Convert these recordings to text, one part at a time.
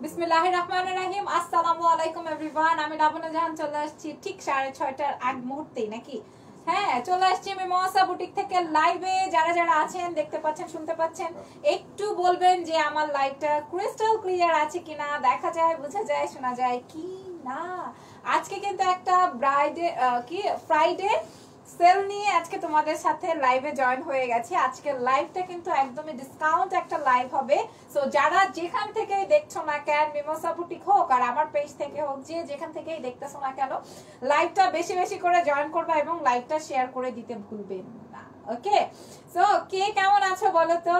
বিসমিল্লাহির রহমানির রহিম। আসসালামু আলাইকুম এভরিওয়ান। আমি লাবণ্য জাহান চলে আসছি ঠিক 6:30টার আগ মুহূর্তেই নাকি। হ্যাঁ, চলে আসছি মিমোসা বুটিক থেকে লাইভে। যারা যারা আছেন, দেখতে পাচ্ছেন, শুনতে পাচ্ছেন, একটু বলবেন যে আমার লাইভটা ক্রিস্টাল ক্লিয়ার আছে কিনা, দেখা যায়, বোঝা যায়, শোনা যায় কি না। আজকে কিন্তু একটা ফ্রাইডে সেল নিয়ে আজকে তোমাদের সাথে লাইভে জয়েন হয়ে গেছি। আজকে লাইভটা কিন্তু একদমই ডিসকাউন্ট একটা লাইভ হবে। সো যারা যেখান থেকে দেখছো না কেন, মিমোসা বুটিক হোক আর আমার পেজ থেকে হোক, যে যেখান থেকেই দেখতেছো না কেন, লাইভটা বেশি বেশি করে জয়েন করবা এবং লাইভটা শেয়ার করে দিতে ভুলবেন না। ওকে, সো কে কেমন আছো বলো তো?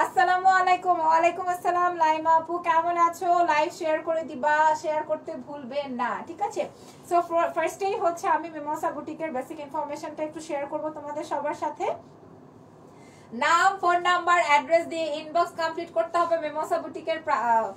আসসালামু আলাইকুম। ওয়ালাইকুম আসসালাম লাইমা আপু, কেমন আছো? লাইভ শেয়ার করে দিবা, শেয়ার করতে ভুলবেন না, ঠিক আছে? সো ফার্স্টেই হচ্ছে আমি মিমোসা বুটিকের বেসিক ইনফরমেশনটা একটু শেয়ার করব তোমাদের সবার সাথে। নাম, ফোন নাম্বার, অ্যাড্রেস দিয়ে ইনবক্স কমপ্লিট করতে হবে মিমোসা বুটিকের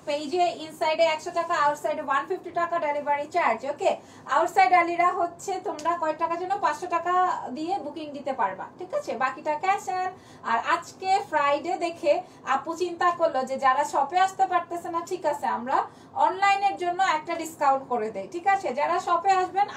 পেজে। ইনসাইডে 100 টাকা, আউটসাইডে 150 টাকা ডেলিভারি চার্জ। ওকে, আউটসাইড আলিরা হচ্ছে তোমরা কয় টাকা যেন 500 টাকা দিয়ে বুকিং দিতে পারবা, ঠিক আছে? বাকিটা ক্যাশ অন। আর আজকে ফ্রাইডে দেখে আপু চিন্তা করলো যে যারা শপে আসতে পারতেছে না, ঠিক আছে, আমরা অনলাইনের জন্য একটা ডিসকাউন্ট করে দেই, ঠিক আছে? যারা শপে আসবেন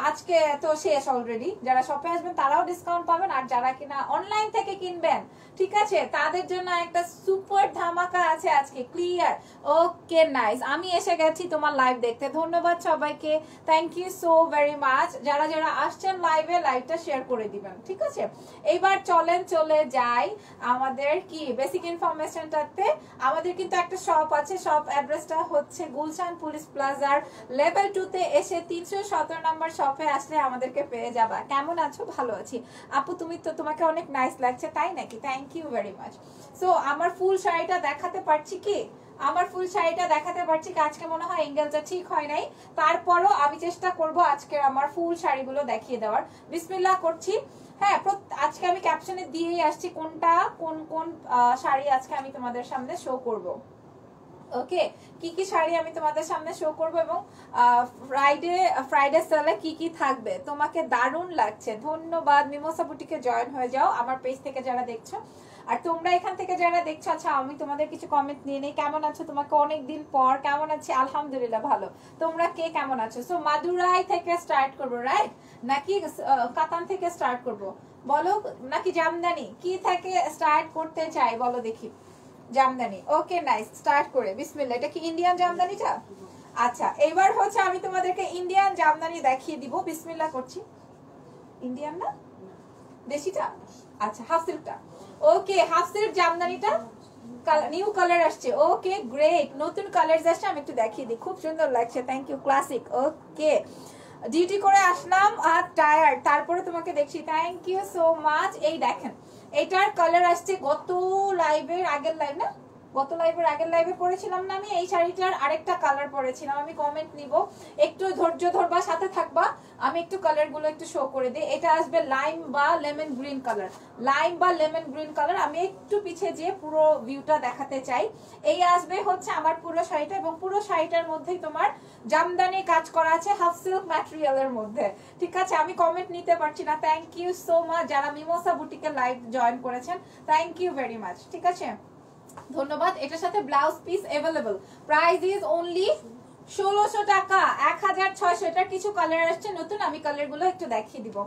আজকে তো শেষ অলরেডি, যারা শপে আসবেন তারাও ডিসকাউন্ট পাবেন, আর যারা কিনা অনলাইন থেকে কিনবেন, ঠিক আছে, তাদের জন্য একটা সুপার ধামাকা আছে আজকে। ক্লিয়ার? Okay, nice. আমি এসে গেছি তোমার লাইভ দেখতে। ধন্যবাদ সবাইকে, thank you so very much. যারা যারা আসছেন লাইভে, লাইভটা শেয়ার করে দিবেন, ঠিক আছে? এইবার চলে যাই আমাদের কি বেসিক ইনফরমেশনটাতে। আমাদের কিন্তু একটা শপ আছে। শপ অ্যাড্রেসটা হচ্ছে গুলশান পুলিশ প্লাজার লেভেল 2 তে এসে 317 নম্বর শপে আসলে আমাদেরকে পেয়ে যাবা। কেমন আছো? ভালো আছি আপু, তোমাকে অনেক নাইস লাগছে, তাই নাকি? Thank you very much. So আমার ফুল শাড়িটা দেখাতে পারছি কি? আজকে মনে হয় এঙ্গেলটা ঠিক হয় নাই, তারপরও আমি চেষ্টা করব আজকে আমার ফুল শাড়িগুলো দেখিয়ে দেওয়ার। বিসমিল্লাহ করছি। হ্যাঁ, আজকে আমি ক্যাপশনে দিয়েই আসছি কোনটা কোন কোন শাড়ি আজকে আমি তোমাদের সামনে শো করব। ওকে, কি কি শাড়ি আমি তোমাদের সামনে শো করব এবং ফ্রাইডে সেলে কি কি থাকবে। তোমাকে দারুণ লাগছে, ধন্যবাদ। মিমোসা বুটিকে জয়েন হয়ে যাও আমার পেজ থেকে যারা দেখছো। আর তোমরা এখান থেকে যারা দেখছো, আচ্ছা আমি তোমাদের কিছু কমেন্ট নিয়ে নেই। কেমন আছো? তোমাকে অনেকদিন পর। কেমন আছি? আলহামদুলিল্লাহ ভালো। তোমরা কে কেমন আছো? সো মাদুরাই থেকে স্টার্ট করবো, রাইট? নাকি কাতান থেকে স্টার্ট করব বলো, নাকি জামদানি? কি থেকে স্টার্ট করতে চাই বলো দেখি। Jamdani, okay nice. স্টার্ট করে বিসমিল্লাহ। এটা কি ইন্ডিয়ান জামদানিটা? আচ্ছা, এবার হচ্ছে আমি তোমাদেরকে ইন্ডিয়ান জামদানি দেখিয়ে দিব। বিসমিল্লাহ করছি। ইন্ডিয়ান না, দেশিটা? আচ্ছা, হাফ সিল্কটা। ওকে, হাফ সিল্ক জামদানিটা নিউ কালার আসছে। ওকে গ্রেট, নতুন কালার আসছে। আমি একটু দেখিয়ে দিই, খুব সুন্দর লাগছে। Thank you, classic. Okay, duty করে আসলাম আর টায়ার্ড, তারপরে তোমাকে দেখছি। Thank you so much. এই দেখেন, এটার কালার আসছে গত লাইভের আগের লাইভে পরেছিলাম না আমি এই শাড়িটার আরেকটা কালার পরেছিলাম। আমি কমেন্ট নিব, একটু ধৈর্য ধরবা, সাথে থাকবা। আমি একটু কালার গুলো একটু শো করে দিই। এটা আসবে লাইম বা লেমন গ্রিন কালার। আমি একটু পিছিয়ে যেয়ে পুরো ভিউটা দেখাতে চাই। এই আসবে হচ্ছে আমার পুরো শাড়িটা, এবং পুরো শাড়িটার মধ্যেই তোমার জামদানি কাজ করা আছে হাফ সিল্ক ম্যাটেরিয়ালের মধ্যে, ঠিক আছে? আমি কমেন্ট নিতে পারছি না। থ্যাংক ইউ সো মাচ যারা মিমোসা বুটিকে লাইভ জয়েন করেছেন, থ্যাংক ইউ ভেরি মাচ, ঠিক আছে? ধন্যবাদ। এটার সাথে blouse piece available. Price is only 1600 টাকা, 1600। এটার কিছু কালার আসছে নতুন, আমি কালার গুলো একটু দেখিয়ে দিব।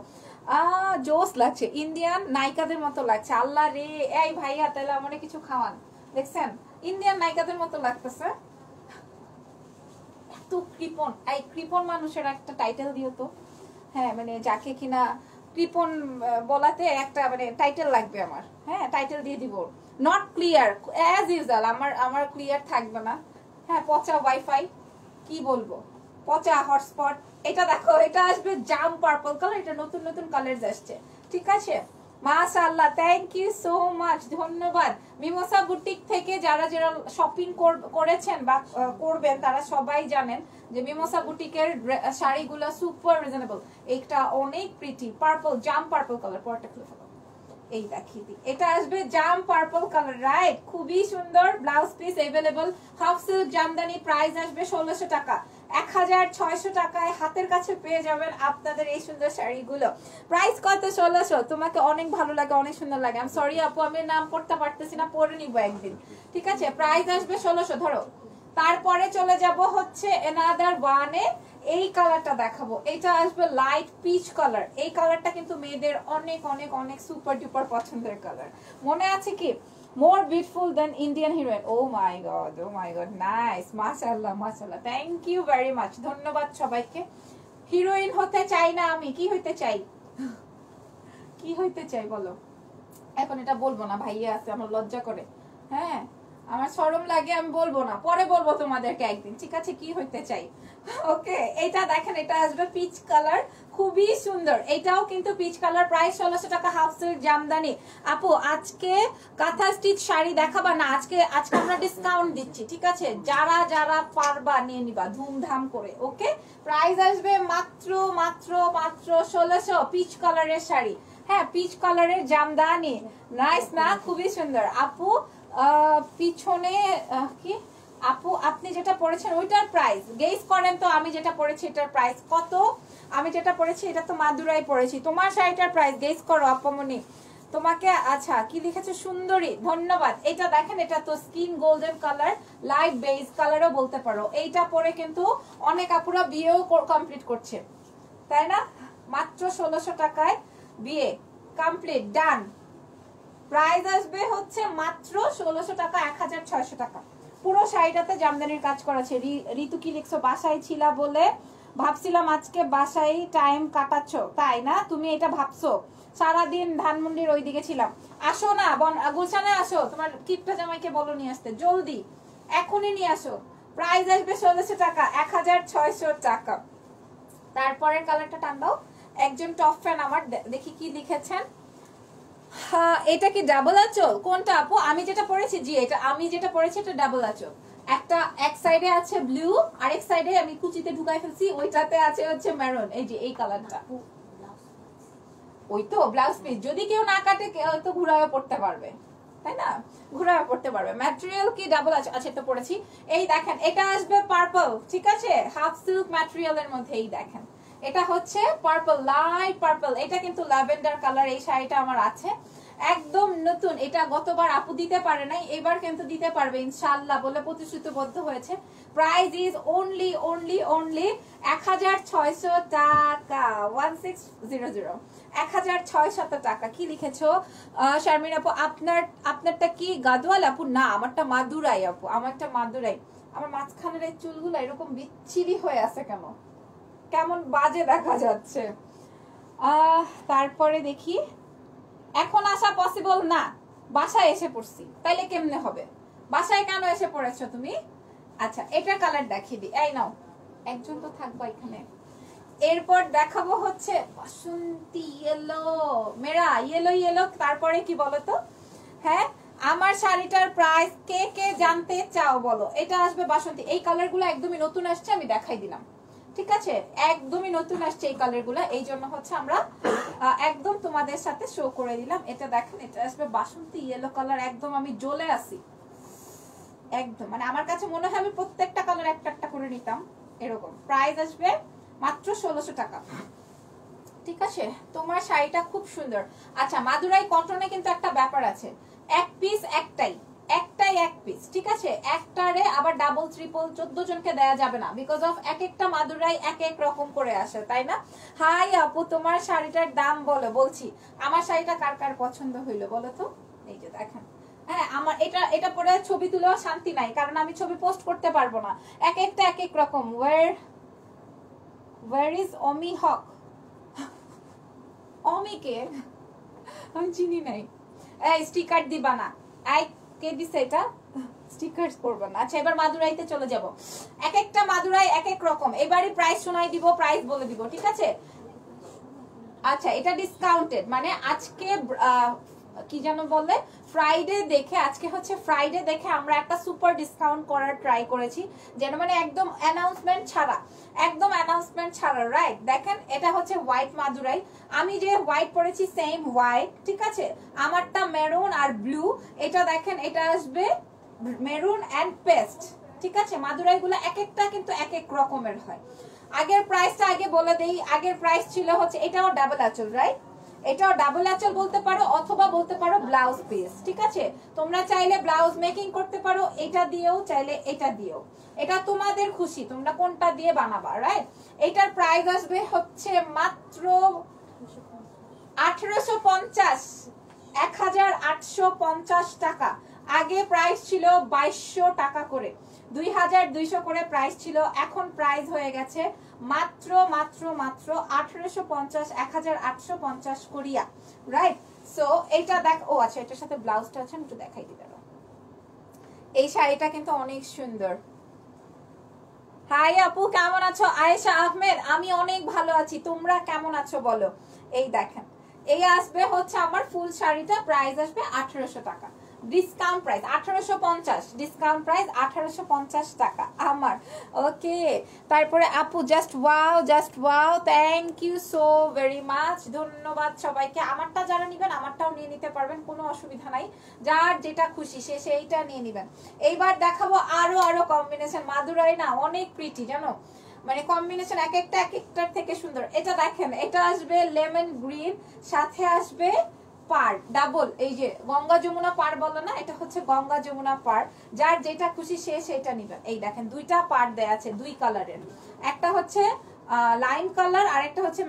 জোস লাগছে, ইন্ডিয়ান নায়িকাদের মতো লাগছে। আল্লাহ রে, এই ভাইয়া তাহলে আমারে কিছু খাওয়ান। দেখছেন, ইন্ডিয়ান নায়িকাদের মতো লাগতেছে। এত কৃপণ, এই কৃপণ মানুষের একটা টাইটেল দিও তো। হ্যাঁ, মানে যাকে কিনা কৃপণ বলাতে একটা মানে টাইটেল লাগবে আমার। হ্যাঁ, টাইটেল দিয়ে দিব। নট ক্লিয়ার অ্যাজ ইউজুয়াল, আমার ক্লিয়ার থাকবে না। হ্যাঁ, পচা ওয়াইফাই, কি বলবো, পচা হটস্পট। এটা দেখো, এটা আসবে জাম পার্পল কালার। এটা নতুন নতুন কালার আসছে, ঠিক আছে? মাশাআল্লাহ, থ্যাংক ইউ সো মাচ, ধন্যবাদ। মিমোসা বুটিক থেকে যারা যারা শপিং করেছেন বা করবেন, তারা সবাই জানেন যে মিমোসা বুটিকের শাড়িগুলো সুপার রিজনেবল। এটা অনেক প্রিটি, পার্পল, জাম পার্পল কালার। পরটা খুলে ফেলো, এই দেখিয়ে দিই। এটা আসবে জাম পার্পল কালার, রাইট? খুবই সুন্দর। Blouse piece available. Half silk Jamdani, price আসবে 1600 টাকা। 1600 টাকায় হাতের কাছে পেয়ে যাবেন আপনাদের এই সুন্দর শাড়িগুলো। প্রাইস কত? 1600। তোমাকে অনেক ভালো লাগে, অনেক সুন্দর লাগে। আমি সরি আপু, আমি নাম পড়তে পারতেছি না, পরে নিব একদিন, ঠিক আছে? প্রাইস আসবে 1600। ধরো তারপরে চলে যাব হচ্ছে এনাদার ওয়ানে, এই কালারটা দেখাবো। এটা আসবে লাইট পিচ কালার। এই কালারটা কিন্তু মেয়েদের অনেক অনেক অনেক সুপার ডুপার পছন্দের কালার। মনে আছে কি, more beautiful than Indian heroine? oh my god, nice, মাশাআল্লাহ মাশাআল্লাহ, থ্যাংক ইউ ভেরি মাচ, ধন্যবাদ সবাইকে। হিরোইন হতে চাই না আমি, কি হইতে চাই? কি হইতে চাই বলো? এখন এটা বলবো না, ভাইয়া আছে, আমার লজ্জা করে, হ্যাঁ আমার শরম লাগে, আমি বলবো না, পরে বলবো তোমাদেরকে একদিন, ঠিক আছে, কি হইতে চাই। ওকে, এটা দেখেন, এটা আসবে পিচ কালার, খুবই সুন্দর। এটাও কিন্তু পিচ কালার, প্রাইস 1600 টাকা, হাফ সিল্ক জামদানি। আপু আজকে কাঁথা স্টিচ শাড়ি দেখাবা না, আজকে আমরা ডিসকাউন্ট দিচ্ছি, ঠিক আছে, যারা যারা পারবা নিয়ে নিবা ধুমধাম করে। ওকে, প্রাইস আসবে মাত্র মাত্র মাত্র 1600, পিচ কালারের শাড়ি, হ্যাঁ পিচ কালারের জামদানি, নাইস না, খুবই সুন্দর। আপু পিছনে কি আপু আপনি যেটা পড়েছেন ওইটার প্রাইস গেস করেন তো, আমি যেটা পড়েছি এটার প্রাইস কত? আমি যেটা পড়েছি এটা তো মাদুরাই পড়েছি, তোমার শাড়িটার প্রাইস গেস করো আপমনি। তোমাকে আচ্ছা কি লিখেছে, সুন্দরী, ধন্যবাদ। এটা দেখেন, এটা তো skin golden colour, light beige কালারও বলতে পারো। এইটা পরে কিন্তু অনেক আপুরা বিয়েও কমপ্লিট করছে, তাই না? মাত্র 1600 টাকায় বিয়ে কমপ্লিট, ডান। প্রাইস আসবে হচ্ছে মাত্র 1600 টাকা, 1600 টাকা। পুরো শাড়িটাতে জামদানির কাজ করা আছে। ঋতু কি লিখছো, বাসায় ছিলা বলে ভাবছিলাম আজকে বাসায় টাইম কাটাচ্ছ, তাই না? তুমি এটা ভাবছো, সারাদিন ধানমন্ডির ওইদিকে ছিলাম। আসো না গুলশানে আসো, তোমার কিপটা জামাইকে বলো নিয়ে আসতে, জলদি এখনই নিয়ে আসো। প্রাইস আসবে 1600 টাকা, 1600 টাকা। তারপরের কালারটা টান দাও। একজন টপ ফ্যান আমার, দেখি কি লিখেছেন। হ্যাঁ, এটা কি ডাবল আঁচল? কোনটা আপু? আমি যেটা পরেছি, জি এটা আমি যেটা পরেছি এটা ডাবল আঁচল। একটা এক সাইডে আছে ব্লু, আরেক সাইডে আমি কুচিতে ঢুকাই ফেলছি, ওইটাতে আছে হচ্ছে মেরুন। এই যে এই কালারটা, ওই তো ব্লাউজ পিস। যদি কেউ না কাটে তো ঘুরাবে পড়তে পারবে, তাই না? ঘুরাবে পড়তে পারবে। ম্যাটেরিয়াল কি ডাবল আছে? আচ্ছা এটা পরেছি। এই দেখেন, এটা আসবে পার্পল, ঠিক আছে, হাফ সিল্ক ম্যাটেরিয়ালের মধ্যে। এই দেখেন, এটা হচ্ছে পার্পল, লাইট পার্পল। এটা কিন্তু ল্যাভেন্ডার কালার। এই শাড়িটা আমার আছে, একদম নতুন। এটা গতবার আপু দিতে পারে নাই, এবার কিন্তু দিতে পারবে ইনশাআল্লাহ বলে প্রতিশ্রুতিবদ্ধ হয়েছে। প্রাইস ইজ অনলি 1600 টাকা, 1600, 1600 টাকা। কি লিখেছো শারমিন আপু? আপনারটা কি গাদোয়াল আপু? না, আমারটা মাদুরাই আপু, আমারটা মাদুরাই। আমার মাঝখানের এই চুলগুলো এরকম বিচ্ছিরি হয়ে আছে কেন, কেমন বাজে দেখা যাচ্ছে। তারপরে দেখি, এখন আসা পসিবল না, বাসায় এসে পড়ছি, তাইলে কেমনে হবে? বাসায় কেন এসে পড়েছো তুমি? আচ্ছা এটা কালার দেখিয়ে দিই, এই নাও, একজন তো থাকবো এখানে। এরপর দেখাবো হচ্ছে বাসন্তী ইয়েলো, মেরা ইয়েলো ইয়েলো। তারপরে কি বলো তো, হ্যাঁ আমার শাড়িটার প্রাইস কে কে জানতে চাও বলো। এটা আসবে বাসন্তী। এই কালার গুলো একদমই নতুন আসছে, আমি দেখাই দিলাম, ঠিক আছে, একদমই নতুন আসছে এই কালার গুলা, এই জন্য হচ্ছে আমরা একদম তোমাদের সাথে শো করে দিলাম। এটা দেখেন, এটা আসবে বাসন্তী ইয়েলো কালার, একদম আমি জ্বলে আসি একদম, মানে আমার কাছে মনে হয় আমি প্রত্যেকটা কালার একটা একটা করে নিতাম এরকম। প্রাইস আসবে মাত্র 1600 টাকা, ঠিক আছে। তোমার শাড়িটা খুব সুন্দর। আচ্ছা মাদুরাই কটনে কিন্তু একটা ব্যাপার আছে, এক পিস একটাই এক পিস, ঠিক আছে, একটারে আবার ডাবল ট্রিপল 14 জনকে দেয়া যাবে না, বিকজ অফ এক একটা মাদুরাই এক এক রকম করে আসে, তাই না? হাই আপু, তোমার শাড়িটার দাম বলো। বলছি, আমার শাড়িটা কার কার পছন্দ হইলো বলো তো। এই যে দেখেন, হ্যাঁ আমার এটা পরে ছবি তুলেও শান্তি নাই, কারণ আমি ছবি পোস্ট করতে পারবো না, এক একটা এক এক রকম। ওয়ার ইজ অমি হক? অমিকে আমি চিনি নাই। এই স্টিকার দিবা না, আই কে দিছে এটা? স্টিকার করব না। আচ্ছা এবার মাদুরাইতে চলে যাব। এক একটা মাদুরাই এক এক রকম। এবারে প্রাইস শোনাই দিব, প্রাইস বলে দিব, ঠিক আছে। আচ্ছা এটা ডিসকাউন্টেড, মানে আজকে কি যেন বলে, ফ্রাইডে দেখে, আজকে হচ্ছে ফ্রাইডে দেখে আমরা একটা সুপার ডিসকাউন্ট করার ট্রাই করেছি, যেন মানে একদম অ্যানাউন্সমেন্ট ছাড়া, রাইট। দেখেন এটা হচ্ছে হোয়াইট মাদুরাই, আমি যে হোয়াইট পরেছি সেম হোয়াইট, ঠিক আছে, আমারটা মেরুন আর ব্লু। এটা দেখেন, এটা আসবে মেরুন এন্ড পেস্ট, ঠিক আছে। মাদুরাই গুলো এক একটা কিন্তু এক এক রকমের হয়। আগের প্রাইসটা আগে বলে দেই, আগের প্রাইস ছিল হচ্ছে, এটাও ডাবল আঁচল, রাইট, এটাও ডাবল আঁচল বলতে পারো অথবা বলতে পারো ব্লাউজ পিস, ঠিক আছে? তোমরা চাইলে ব্লাউজ মেকিং করতে পারো এটা দিয়েও, চাইলে এটা দিয়েও, এটা তোমাদের খুশি তোমরা কোনটা দিয়ে বানাবা, রাইট? এটার প্রাইস আসবে হচ্ছে মাত্র 1850, 1850 টাকা। আগে প্রাইস ছিল 2200 টাকা করে, 2200 করে প্রাইস ছিল, এখন প্রাইস হয়ে গেছে মাত্র মাত্র মাত্র 1850, 1850 করিয়া, রাইট? সো এটা দেখ, ও আচ্ছা এটার সাথে ব্লাউজটা আছে, একটু দেখাই দিই দাঁড়াও। এই শাড়িটা কিন্তু অনেক সুন্দর। হাই আপু কেমন আছো? আয়েশা আহমেদ, আমি অনেক ভালো আছি, তোমরা কেমন আছো বলো? এই দেখেন, এই আসবে হচ্ছে আমার ফুল শাড়িটা, প্রাইস আসবে 1800 টাকা, ডিসকাউন্ট প্রাইস 1850, ডিসকাউন্ট প্রাইস 1850 টাকা আমার। ওকে, তারপরে আপু just wow, thank you so very much, ধন্যবাদ সবাইকে। আমারটা যারা নিবেন আমারটাও নিয়ে নিতে পারবেন, কোনো অসুবিধা নাই, যার যেটা খুশি সে সেইটা নিয়ে নিবেন। এইবার দেখাবো আরো কম্বিনেশন। মাদুরাই না অনেক প্রিটি, জানো, মানে কম্বিনেশন এক একটার থেকে সুন্দর। এটা দেখেন, এটা আসবে লেমন গ্রিন, সাথে আসবে পার ডাবল, এই যে গঙ্গা যমুনা পার বলো না, এটা হচ্ছে গঙ্গা যমুনা পার, যার যেটা খুশি সে সেটা নিবেন। এই দেখেন দুইটা পার দেয়া আছে, দুই কালারের, একটা হচ্ছে লাইম কালার আর একটা হচ্ছে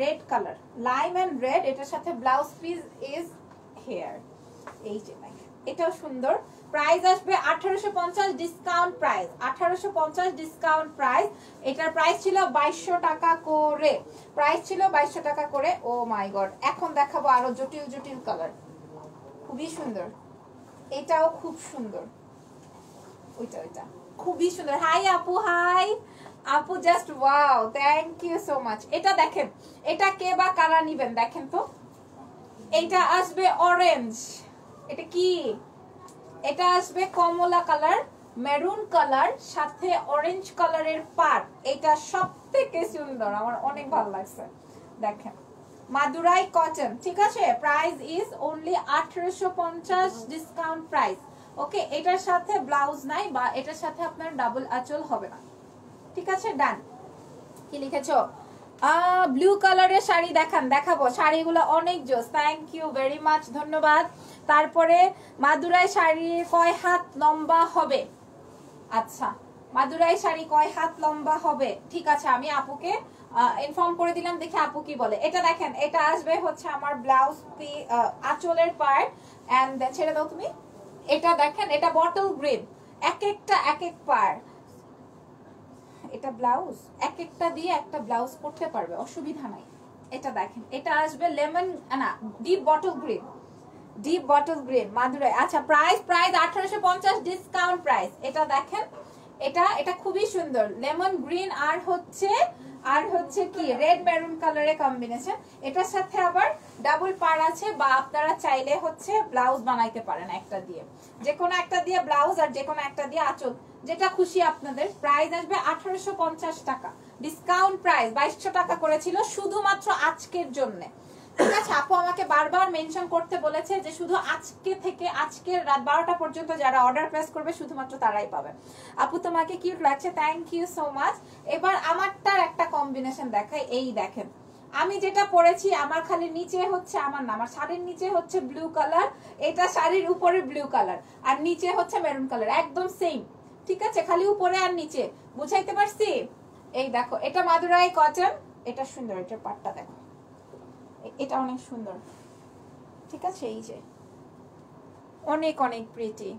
red colour, lime and red. এটার সাথে ব্লাউজ পিস ইজ হেয়ার, এই যে এটাও সুন্দর। প্রাইস আসবে 1850, ডিসকাউন্ট প্রাইস 1850, ডিসকাউন্ট প্রাইস। এটার প্রাইস ছিল 2200 টাকা করে, প্রাইস ছিল 2200 টাকা করে। ও মাই গড, এখন দেখাবো আরো জটিল কালার, খুবই সুন্দর, এটাও খুব সুন্দর, ওইটা খুবই সুন্দর। হাই আপু, হাই আপু, just wow, thank you so much. এটা দেখেন, এটা কে বা কারা নিবেন দেখেন তো। এটা আসবে অরেঞ্জ, এটা কি, এটা আসবে কমলা কালার, মেরুন কালার, সাথে অরেঞ্জ কালারের পার। এটা সবথেকে সুন্দর, আমার অনেক ভালো লাগছে। দেখেন মাদুরাই কটন, ঠিক আছে? Price is only 1850, discount price. Okay, এটার সাথে ব্লাউজ নাই বা এটার সাথে আপনার ডাবল আঁচল হবে না, ঠিক আছে? ডান। কি লিখেছো? ব্লু কালারের শাড়ি দেখাবো, শাড়িগুলো অনেক জোস, থ্যাংক ইউ ভেরি মাচ, ধন্যবাদ। তারপরে মাদুরাই শাড়ি কয় হাত লম্বা হবে? আচ্ছা, মাদুরাই শাড়ি কয় হাত লম্বা হবে? ঠিক আছে, আমি আপুকে ইনফর্ম করে দিলাম, দেখি আপু কি বলে। এটা দেখেন, এটা আসবে হচ্ছে আমার ব্লাউজ আঁচলের পার্ট, এন্ড ছেড়ে দাও তুমি। এটা দেখেন, এটা বটল গ্রিন, এক এক পার, এটা ব্লাউজ এক একটা দিয়ে একটা ব্লাউজ করতে পারবে, অসুবিধা নাই। এটা দেখেন, এটা আসবে লেমন না ডিপ বটল গ্রিন মাদুরাই। আচ্ছা, প্রাইস 1850, ডিসকাউন্ট প্রাইস। এটা দেখেন, এটা খুবই সুন্দর, লেমন গ্রিন আর হচ্ছে কি রেড মেরুন কালারের কম্বিনেশন। এটার সাথে আবার ডাবল পার আছে, বা আপনারা চাইলে হচ্ছে ব্লাউজ বানাইতে পারেন একটা দিয়ে, যে কোনো একটা দিয়ে ব্লাউজ আর যে কোনো একটা দিয়ে আঁচল, যেটা খুশি আপনাদের। প্রাইস আসবে 1850 টাকা, ডিসকাউন্ট প্রাইস 2200 টাকা করেছিল শুধুমাত্র আজকের জন্য, ঠিক আছে? আপু আমাকে বারবার মেনশন করতে বলেছে যে শুধু আজকের রাত 12টা পর্যন্ত যারা অর্ডার প্লেস করবে শুধুমাত্র তারাই পাবে। আপু তোমাকে কিউট লাগছে, থ্যাংক ইউ সো মাচ। এবার আমারটার একটা কম্বিনেশন দেখাই, এই দেখেন আমি যেটা পরেছি, আমার খালি নিচে হচ্ছে আমার শাড়ির নিচে হচ্ছে ব্লু কালার, এটা শাড়ির উপরে ব্লু কালার, আর নিচে হচ্ছে মেরুন কালার, একদম সেম, ঠিক আছে? খালি উপরে আর নিচে, বুঝাইতে পারছি? এই দেখো, এটা মাদুরাই কটন, এটা সুন্দর, এটার পাটটা দেখো, এটা অনেক সুন্দর, ঠিক আছে? এই যে অনেক প্রিটি।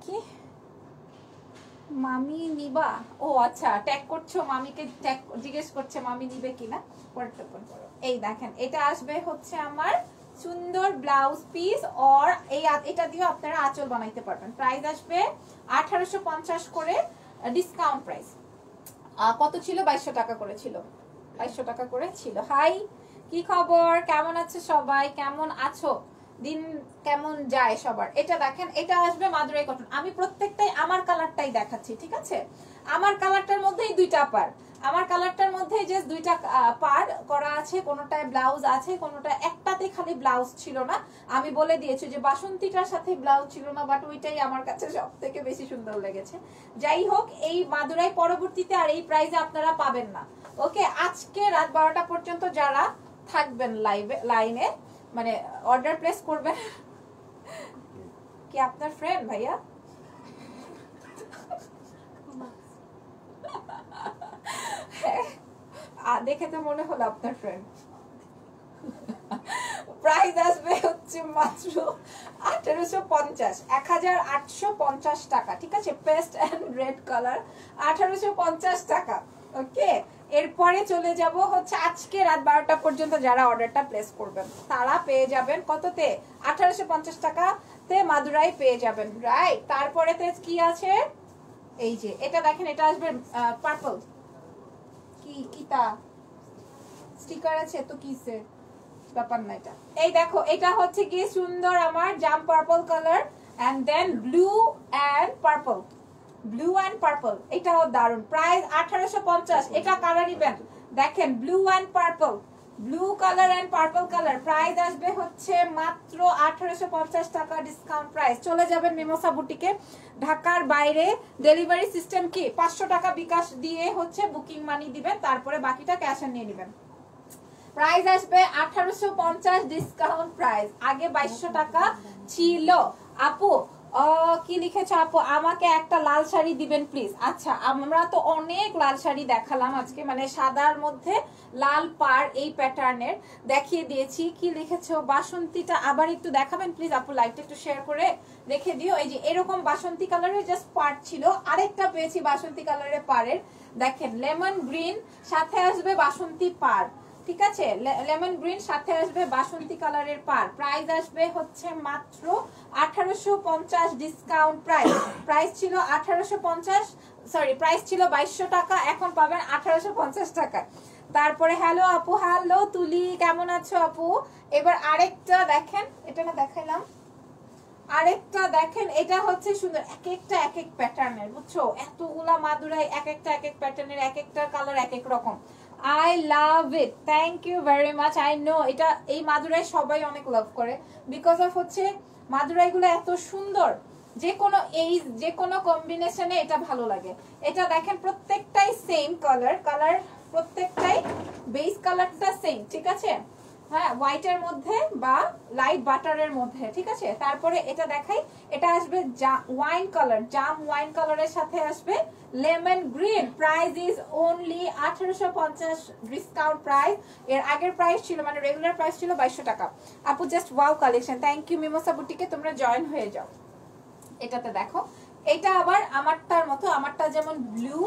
কি মামি নিবা? ও আচ্ছা, ট্যাগ করছো মামিকে, ট্যাগ জিজ্ঞেস করছে মামি নিবে কিনা। এই দেখেন, এটা আসবে হচ্ছে আমার সুন্দর ব্লাউজ পিস, আর এটা দিয়ে আপনারা আঁচল বানাইতে পারবেন। প্রাইস আসবে 1850 করে, ডিসকাউন্ট প্রাইস। কত ছিল? 2200 টাকা করে ছিল, 2200 টাকা করে ছিল। হাই, কি খবর, কেমন আছে সবাই, কেমন আছো? দিন কেমন যায় সবার। এটা দেখেন, এটা আসবে মাদুরাই কটন। আমি প্রত্যেকটাই আমার কালারটাই দেখাচ্ছি, ঠিক আছে? আমার কালারটার মধ্যেই দুইটা পার, আমার কালারটার মধ্যে যে দুইটা পার করা আছে, কোনোটায় ব্লাউজ আছে, কোনোটা একটাতে খালি ব্লাউজ ছিল না। আমি বলে দিয়েছি যে বাসন্তীটার সাথে ব্লাউজ ছিল না, বাট ওইটাই আমার কাছে সব থেকে বেশি সুন্দর লেগেছে। যাই হোক, এই মাদুরাই পরবর্তীতে আর এই প্রাইসে আপনারা পাবেন না। ওকে, আজকে রাত 12টা পর্যন্ত যারা থাকবেন লাইনে, মানে অর্ডার প্লেস করবেন। কি আপনার ফ্রেন্ড ভাইয়া? দেখে তো মনে হলো আপনার ফ্রেন্ড। প্রাইস আসবে হচ্ছে মাত্র 1850, 1850 টাকা, ঠিক আছে? পেস্ট এন্ড রেড কালার, 1850 টাকা। ওকে, এরপরে চলে যাব হচ্ছে আজকে রাত 12টা পর্যন্ত যারা অর্ডারটা প্লেস করবেন তারা পেয়ে যাবেন কততে? 1850 টাকাতে মাদুরাই পেয়ে যাবেন, রাইট? তারপরেতে কি আছে? এই যে এটা দেখেন, এটা আসবে পার্পল। কিটা স্টিকার আছে তো, কিসে ব্যাপার না এটা। এই দেখো, এটা হচ্ছে কি সুন্দর আমার জাম purple colour, and then blue and purple, blue and purple. এটাও দারুন। প্রাইস 1850। এটা কালার নিবেন, দেখেন blue and purple, blue colour and purple colour. Price আসবে হচ্ছে মাত্র 1850 টাকা, ডিসকাউন্ট প্রাইস। চলে যাবেন মিমোসা বুটিকে। ঢাকার বাইরে ডেলিভারি সিস্টেম কি 500 টাকা বিকাশ দিয়ে হচ্ছে বুকিং মানি দিবেন, তারপরে বাকিটা ক্যাশ নিয়ে নেবেন। প্রাইস আসবে 1850, ডিসকাউন্ট প্রাইস। আগে 2200 টাকা ছিল। আপু কি লিখেছো আপু? আমাকে একটা লাল শাড়ি দিবেন প্লিজ। আচ্ছা, আমরা তো অনেক লাল শাড়ি দেখালাম আজকে, মানে সাদার মধ্যে লাল পার এই প্যাটার্নের দেখিয়ে দিয়েছি। কি লিখেছো? বাসন্তীটা আবার একটু দেখাবেন প্লিজ আপু, লাইভটা একটু শেয়ার করে রেখে দিও। এই যে এরকম বাসন্তী কালারের জাস্ট পার্ট ছিল, আরেকটা পেয়েছি বাসন্তী কালারের পারের, দেখেন লেমন গ্রিন, সাথে আসবে বাসন্তী পার, ঠিক আছে? লেমন গ্রিন সাথে আসবে বাসন্তী কালারের পার। প্রাইস আসবে হচ্ছে মাত্র 1850, ডিসকাউন্ট প্রাইস। প্রাইস ছিল 1850, সরি প্রাইস ছিল 2200 টাকা, এখন পাবেন 1850 টাকা। তারপরে হ্যালো আপু, হ্যালো তুলি, কেমন আছো আপু? এবার আরেকটা দেখেন, এটা না দেখাইলাম, আরেকটা দেখেন, এটা হচ্ছে সুন্দর, এক একটা এক এক প্যাটার্নের, বুঝছো? এতগুলা মাদুরাই এক একটা এক এক প্যাটার্নের, এক একটা কালার এক এক রকম। I love it, thank you very much. I know এটা, এই মাদুরাই সবাই অনেক লাভ করে, বিকজ অফ হচ্ছে মাদুরাইগুলো এত সুন্দর, যে কোনো এইজ, যে কোনো কম্বিনেশনে এটা ভালো লাগে। এটা দেখেন প্রত্যেকটাই সেম কালার, প্রত্যেকটাই বেস কালারটা সেম, ঠিক আছে? হ্যাঁ, হোয়াইটের মধ্যে বা লাইট বাটারের মধ্যে, ঠিক আছে? তারপরে এটা দেখাই, এটা আসবে ওয়াইন কালার, জাম ওয়াইন কালারের সাথে আসবে lemon green. Price is only 1850, discount price. এর আগের প্রাইস ছিল, মানে রেগুলার প্রাইস ছিল 2200 টাকা। আপু just wow collection, thank you Mimosa বুটিকে, তোমরা জয়েন হয়ে যাও। এটাতে দেখো, এটা আবার আমারটার মতো, আমারটা যেমন ব্লু,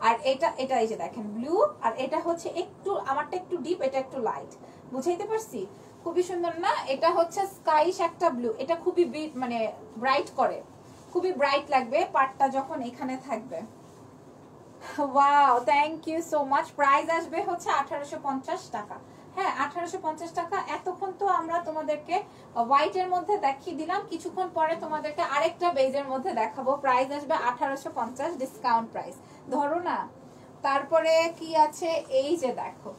আর এটা এই যে দেখেন ব্লু, আর এটা হচ্ছে একটু, আমারটা একটু ডিপ, এটা একটু লাইট, বুঝাইতে পারছি? খুবই সুন্দর না? এটা হচ্ছে স্কাইশ একটা ব্লু, এটা খুবই মানে ব্রাইট করে, খুবই ব্রাইট লাগবে পার্টটা যখন এখানে থাকবে। Wow, thank you so much. Price আসবে হচ্ছে 1850 টাকা। হ্যাঁ, 1850 টাকা। এতক্ষণ তো আমরা তোমাদেরকে হোয়াইটের মধ্যে দেখিয়ে দিলাম, কিছুক্ষণ পরে তোমাদেরকে আরেকটা বেজের মধ্যে দেখাবো। প্রাইস আসবে 1850, ডিসকাউন্ট প্রাইস, ধরো না। তারপরে কি আছে? এই যে দেখো,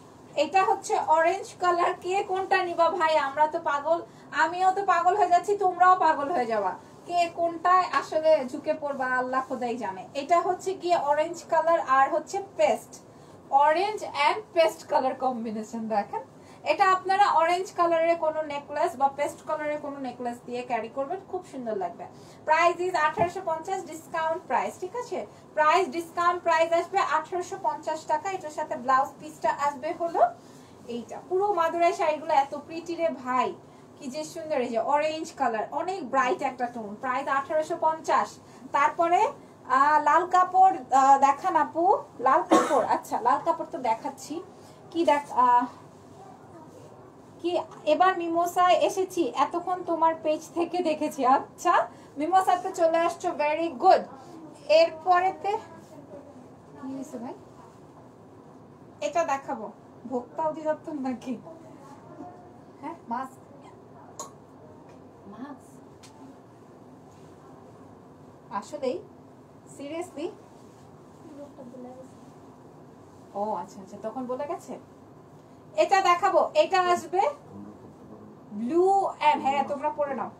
এটা হচ্ছে অরেঞ্জ কালার। কে কোনটা নিবা ভাই? আমরা তো পাগল, আমিও তো পাগল হয়ে যাচ্ছি, তোমরাও পাগল হয়ে যাবা। কে কোনটায় আসলে ঝুঁকে পড়বা আল্লাহ খোদাই জানে। এটা হচ্ছে কি অরেঞ্জ কালার আর হচ্ছে paste, orange and paste colour combination. দেখেন, এটা আপনারা অরেঞ্জ কালারের কোনো নেকলেস বা পেস্ট কালারের কোনো নেকলেস দিয়ে ক্যারি করবেন, খুব সুন্দর লাগবে। প্রাইস ইজ 1850, ডিসকাউন্ট প্রাইস, ঠিক আছে? প্রাইস ডিসকাউন্ট প্রাইস আসবে 1850 টাকা। এটার সাথে ব্লাউজ পিসটা আসবে হলো এইটা। পুরো মাদুরাই শাড়িগুলো এত প্রিটি রে ভাই, কি যে সুন্দর। এই যে অরেঞ্জ কালার, অনেক ব্রাইট একটা টোন। প্রাইস 1850। তারপরে লাল কাপড় দেখান আপু, লাল কাপড়। আচ্ছা, লাল কাপড় তো দেখাচ্ছি। কি কি এবার মিমোসায় এসেছি, এতক্ষণ তোমার পেজ থেকে দেখেছি। আচ্ছা, মিমোসাতে চলে আসছো, ভেরি গুড। এরপরেতে কি হয়েছে ভাই? এটা দেখাবো, ভোক্তা অধিদপ্তর নাকি? হ্যাঁ, মাস্ক। আসলেই সিরিয়াসলি? ও আচ্ছা আচ্ছা, তখন বলে গেছে। এটা দেখাবো, এটা আসবে ব্লু এন্ড, হ্যাঁ তোমরা পরে নাও।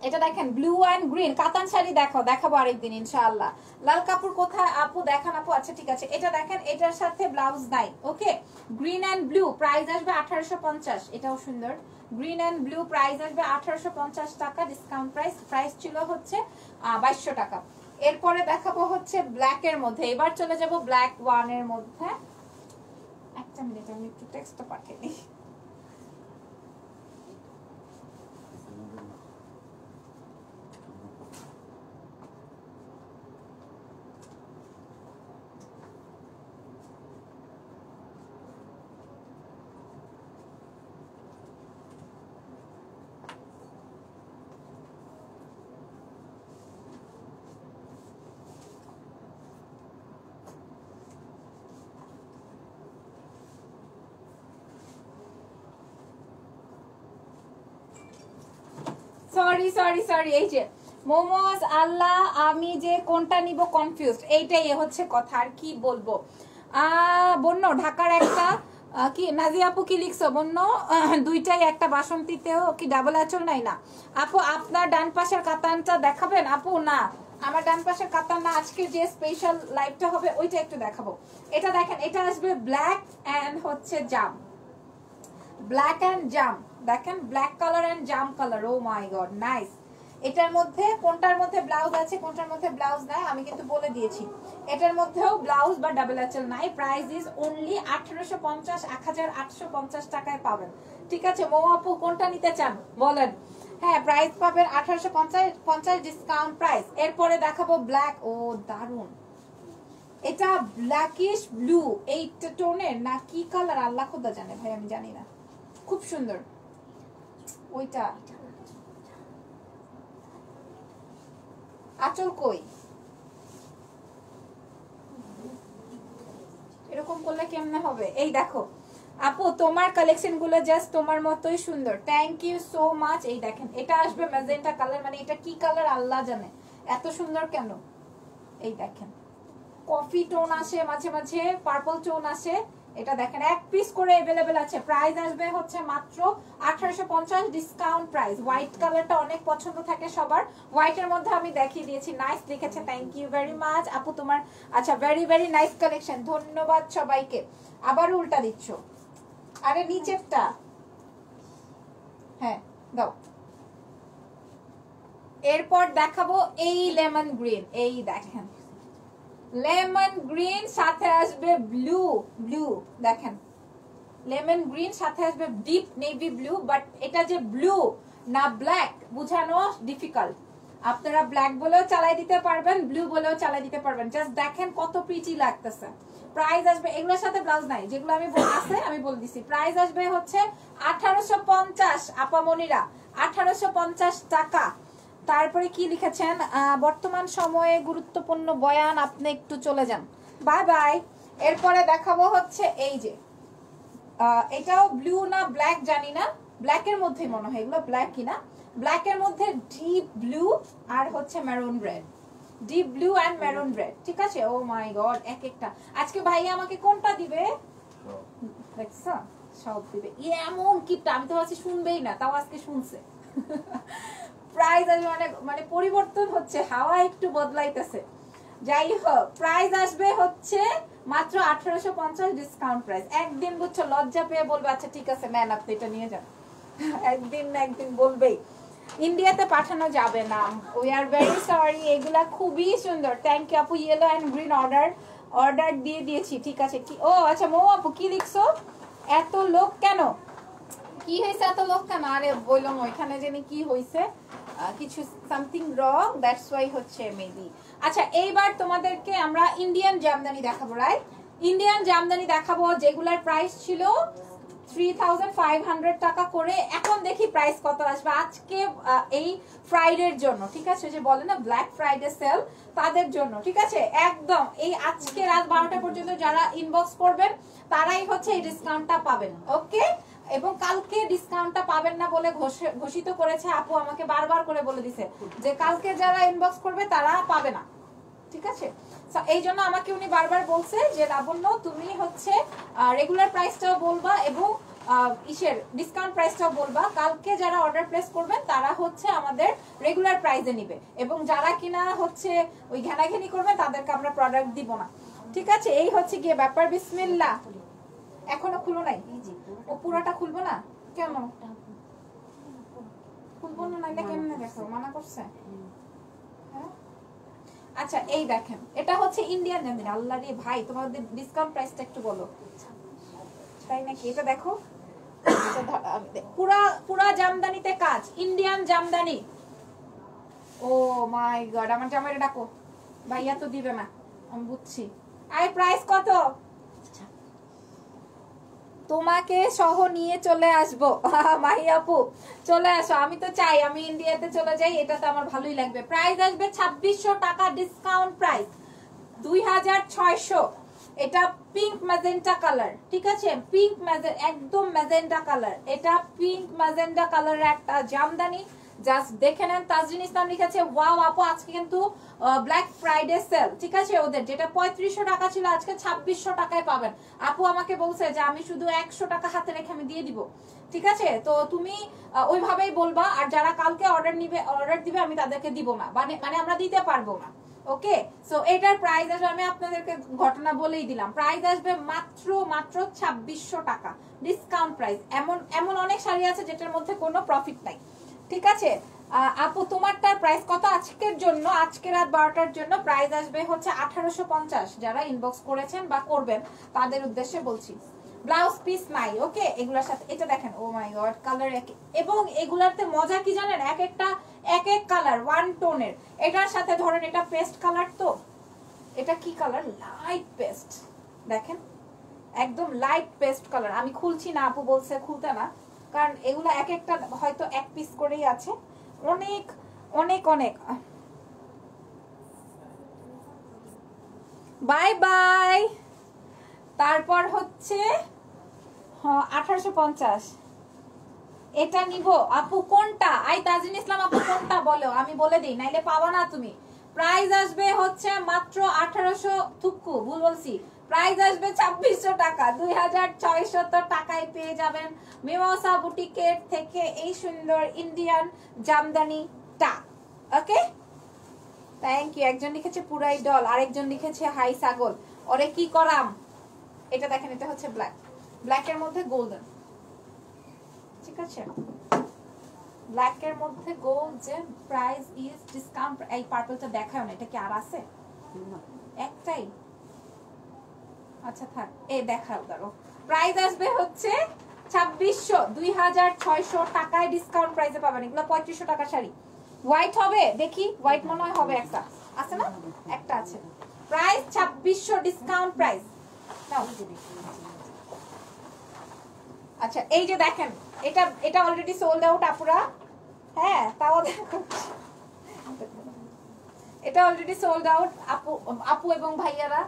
এটা দেখেন ব্লু এন্ড গ্রিন কাতান শাড়ি, দেখাবো আরেকদিন ইনশাআল্লাহ। লাল কাপড় কোথায় আপু? দেখান আপু। আচ্ছা ঠিক আছে, এটা দেখেন, এটার সাথে ব্লাউজ নাই। ওকে, গ্রিন এন্ড ব্লু, প্রাইস আসবে 1850। এটাও সুন্দর, গ্রিন এন্ড ব্লু, প্রাইস আসবে 1850 টাকা, ডিসকাউন্ট প্রাইস ছিল হচ্ছে 2200 টাকা। এরপরে দেখাবো হচ্ছে ব্ল্যাক এর মধ্যে। এবার চলে যাব ব্ল্যাক ওয়ান এর মধ্যে। একটা মিনিট, আমি একটু টেক্সটটা পাঠিয়ে দিই। সরি, এই যে মোমোস, আল্লাহ আমি যে কোনটা নিব কনফিউজড, এইটাই হচ্ছে কথা, আর কি বলবো। বন্য ঢাকার একটা কি নাজিয়া আপু কি লিখছো? বন্য দুইটাই একটা, বাসন্তীতেও কি ডাবল আঁচল নাই? না আপু, আপনার ডান পাশের কাতানটা দেখাবেন আপু? না, আমার ডান পাশের কাতান না, আজকে যে স্পেশাল লাইভটা হবে ওইটা একটু দেখাবো। এটা দেখেন, এটা আসবে ব্ল্যাক এন্ড হচ্ছে জাম, ব্ল্যাক এন্ড জাম, দেখেন ব্ল্যাক কালার এন্ড জাম কালার। Oh my god, nice. এটার মধ্যে কোনটার মধ্যে ব্লাউজ আছে, কোনটার মধ্যে ব্লাউজ নাই আমি কিন্তু বলে দিয়েছি। এটার মধ্যেও ব্লাউজ বা ডাবল আঁচল নাই। প্রাইস ইজ অনলি 1850, 1850 টাকায় পাবেন। ঠিক আছে মৌ আপু, কোনটা নিতে চান বলেন? হ্যাঁ, প্রাইস পাবেন 1850 ডিসকাউন্ট প্রাইস। এরপরে দেখাবো ব্ল্যাক। ও দারুন, এটা ব্ল্যাকিশ ব্লু, এই টোনের না কি কালার আল্লাহ খোদা জানে ভাই, আমি জানি না, খুব সুন্দর। ওইটা আঁচল কই? এরকম করলে কেমনে হবে? এই দেখো আপু, তোমার কালেকশন গুলো জাস্ট তোমার মতোই সুন্দর, থ্যাংক ইউ সো মাচ। এই দেখেন, এটা আসবে ম্যাজেন্টা কালার, মানে এটা কি কালার আল্লাহ জানে, এত সুন্দর কেন। এই দেখেন, কফি টোন আসে, মাঝে মাঝে পার্পল টোন আসে। এটা দেখেন, এক পিস করে अवेलेबल আছে। প্রাইস আসবে হচ্ছে মাত্র 1850 ডিসকাউন্ট প্রাইস। হোয়াইট কালারটা অনেক পছন্দ থাকে সবার, হোয়াইটের মধ্যে আমি দেখিয়ে দিয়েছি। নাইস লিখেছে, থ্যাংক ইউ ভেরি মাচ আপু তোমার। আচ্ছা, ভেরি ভেরি নাইস কালেকশন, ধন্যবাদ সবাইকে। আবার উল্টা দিচ্ছ, আরে নিচেরটা, হ্যাঁ দাও। এরপর দেখাবো এই লেমন গ্রিন, এই দেখেন লেমন গ্রিন, সাথে আসবে ব্লু, ব্লু দেখেন লেমন গ্রিন, সাথে আসবে ডিপ নেভি ব্লু। বাট এটা যে ব্লু না ব্ল্যাক বুঝানো ডিফিকাল্ট। আপনারা ব্ল্যাক বলেও চালাই দিতে পারবেন, ব্লু বলেও চালাই দিতে পারবেন। জাস্ট দেখেন কত প্রিটি লাগতেছে। প্রাইস আসবে, এগুলোর সাথে ব্লাউজ নাই, যেগুলো আমি আছে আমি বলে দিছি। প্রাইস আসবে হচ্ছে 1850 আপামনিরা, 1850 টাকা। তারপরে কি লিখেছেন, বর্তমান সময়ে গুরুত্বপূর্ণ বয়ান, আপনি একটু চলে যান, বাই বাই। এরপরে দেখাবো হচ্ছে এই যে এটাও ব্লু না ব্ল্যাক জানি না, ব্ল্যাকের মধ্যে মনে হয় এগুলো ব্ল্যাক কিনা, ব্ল্যাকের মধ্যে ডিপ ব্লু আর হচ্ছে maroon red, deep blue and maroon red. ঠিক আছে, ও মাই গড, এক একটা। আজকে ভাইয়া আমাকে কোনটা দিবে দেখছো, সব দিবে। এমন কিপটা, আমি তো ভাবছি শুনবেই না, তাও আজকে শুনছে। প্রাইস আসবে মানে পরিবর্তন হচ্ছে, হাওয়া একটু বদলাইতেছে। যাই হোক, প্রাইস আসবে হচ্ছে মাত্র 1850 ডিসকাউন্ট প্রাইস। একদিন বুঝছো লজ্জা পেয়ে বলবে আচ্ছা ঠিক আছে নেন আপনি এটা নিয়ে যান, একদিন না একদিন বলবেই। ইন্ডিয়াতে পাঠানো যাবে না, উই আর ভেরি সরি। এগুলা খুবই সুন্দর, থ্যাংক ইউ আপু। ইয়েলো এন্ড গ্রিন অর্ডার দিয়ে দিয়েছি। ঠিক আছে, কি ও আচ্ছা মৌ আপু কি লিখছো? এত লোক কেন, কি হয়েছে এত লোক কেন? আরে বললাম ওইখানে জানি কি হয়েছে, কিছু সামথিং রং, দ্যাটস ওয়াই হচ্ছে মেবি। আচ্ছা, এইবার তোমাদেরকে আমরা ইন্ডিয়ান জামদানি দেখাবো, রাইট? ইন্ডিয়ান জামদানি দেখাবো যেগুলার প্রাইস ছিল 3500 টাকা করে। এখন দেখি প্রাইস কত আসবে আজকে এই ফ্রাইডের জন্য। ঠিক আছে, যে বলে না ব্ল্যাক ফ্রাইডে সেল, তাদের জন্য। ঠিক আছে, একদম এই আজকে রাত 12টা পর্যন্ত যারা ইনবক্স করবেন তারাই হচ্ছে এই ডিসকাউন্টটা পাবেন। ওকে, এবং কালকে ডিসকাউন্টটা পাবেন না বলে ঘোষিত করেছে আপু, আমাকে বারবার করে বলে দিছে যে কালকে যারা ইনবক্স করবে তারা পাবে না, ঠিক আছে? এই জন্য আমাকে উনি বারবার বলছে যে লাবণ্য তুমি হচ্ছে রেগুলার প্রাইসটাও বলবা এবং ইসের ডিসকাউন্ট প্রাইসটাও বলবা। কালকে যারা অর্ডার প্লেস করবেন তারা হচ্ছে আমাদের রেগুলার প্রাইসে নিবে, এবং যারা কিনা হচ্ছে ওই ঘেনাঘেনি করবে তাদেরকে আমরা প্রোডাক্ট দিব না, ঠিক আছে? এই হচ্ছে গিয়ে ব্যাপার। বিসমিল্লাহ। এখনো খুলো নাই? ও পুরোটা খুলবো না কেন? খুলবো না নাইলে কেমনে দেখো, মানা করছে? হ্যাঁ আচ্ছা এই দেখেন, এটা হচ্ছে ইন্ডিয়ান জামদানি। আল্লাহ রে ভাই, তোমাদের ডিসকাউন্ট প্রাইসটা একটু বলো, তাই নাকি? এটা দেখো, পুরা পুরা জামদানিতে কাজ, Indian Jamdani. O my god, আমার জামাইরে ডাকো, ভাইয়া তো দিবে না আমি বুঝছি। আই প্রাইস কত? তোমাকে সহ নিয়ে চলে আসবো। মাহি আপু চলে আসো, আমি তো চাই আমি ইন্ডিয়াতে চলে যাই, এটা তো আমার ভালোই লাগবে। প্রাইস আসবে 2600 টাকা, ডিসকাউন্ট প্রাইস 2600। এটা পিঙ্ক ম্যাজেন্টা কালার, ঠিক আছে? পিঙ্ক একদম ম্যাজেন্টা কালার, এটা পিঙ্ক ম্যাজেন্টা কালারের একটা জামদানি। জাস্ট দেখে নেন। তাজরিন ইসলাম লিখেছে ওয়াও আপু আজকে কিন্তু ব্ল্যাক ফ্রাইডে সেল, ঠিক আছে? ওদের যেটা 3500 টাকা ছিল আজকে 2600 টাকায় পাবেন। আপু আমাকে বলছে যে আমি শুধু 100 টাকা হাতে রেখে আমি দিয়ে দিব, ঠিক আছে? তো তুমি ওইভাবেই বলবা। আর যারা কালকে অর্ডার দিবে আমি তাদেরকে দিব না, মানে আমরা দিতে পারবো না। ওকে, সো এটার প্রাইস আসবে, আমি আপনাদেরকে ঘটনা বলেই দিলাম, প্রাইস আসবে মাত্র 2600 টাকা, ডিসকাউন্ট প্রাইস। এমন অনেক শাড়ি আছে যেটার মধ্যে কোনো প্রফিট নাই, ঠিক আছে? আপু তোমারটার প্রাইস কত আজকের জন্য? আজকে রাত 12টার জন্য প্রাইস আসবে হচ্ছে 1850। যারা ইনবক্স করেছেন বা করবেন তাদের উদ্দেশ্যে বলছি। ব্লাউজ পিস নাই, ওকে? এগুলোর সাথে এটা দেখেন, ও মাই গড কালার এক, এবং এগুলাতে মজা কি জানেন, এক একটা এক এক কালার ওয়ান টোনের। এটার সাথে ধরেন এটা পেস্ট কালার, তো এটা কি কালার? লাইট পেস্ট, দেখেন একদম লাইট পেস্ট কালার। আমি খুলছি না, আপু বলছে খুলতে না, কারণ এগুলো এক একটা হয়তো এক পিস করেই আছে। অনেক অনেক অনেক বাই বাই। তারপর হচ্ছে 1850, এটা নিব আপু কোনটা? আই তাজরিন ইসলাম আপু কোনটা বলো, আমি বলে দিই, নাইলে পাবা না তুমি। প্রাইস আসবে হচ্ছে মাত্র 1800, থুকু ভুল বলছি, প্রাইস আসবে 2600 টাকা, 2600 টাকায় পেয়ে যাবেন মিমোসা বুটিকের থেকে এই সুন্দর ইন্ডিয়ান জামদানিটা। Okay, thank you. একজন লিখেছে পুরাই ডল, আরেকজন লিখেছে হাই ছাগল, ওরে কি করাম। এটা দেখেন, এটা হচ্ছে ব্ল্যাকের মধ্যে গোল্ডেন, ঠিক আছে? ব্ল্যাকের মধ্যে গোল্ডেন, প্রাইস ইজ ডিসকাউন্ট। এই পার্পলটা দেখাও না, এটা কি আর আছে? একটাই, আচ্ছা থাক, এই দেখাও, দাঁড়ো। প্রাইস আসবে হচ্ছে 2600, 2600 টাকায় ডিসকাউন্ট প্রাইসে পাবেন। এগুলো 3500 টাকা শাড়ি। হোয়াইট হবে দেখি, হোয়াইট মনে হয় হবে, একটা আছে না? একটা আছে। Price 2600, discount price. আচ্ছা এই যে দেখেন, এটা অলরেডি সোল্ড আউট আপুরা। হ্যাঁ তাও দেখো, এটা অলরেডি সোল্ড আউট আপু এবং ভাইয়ারা।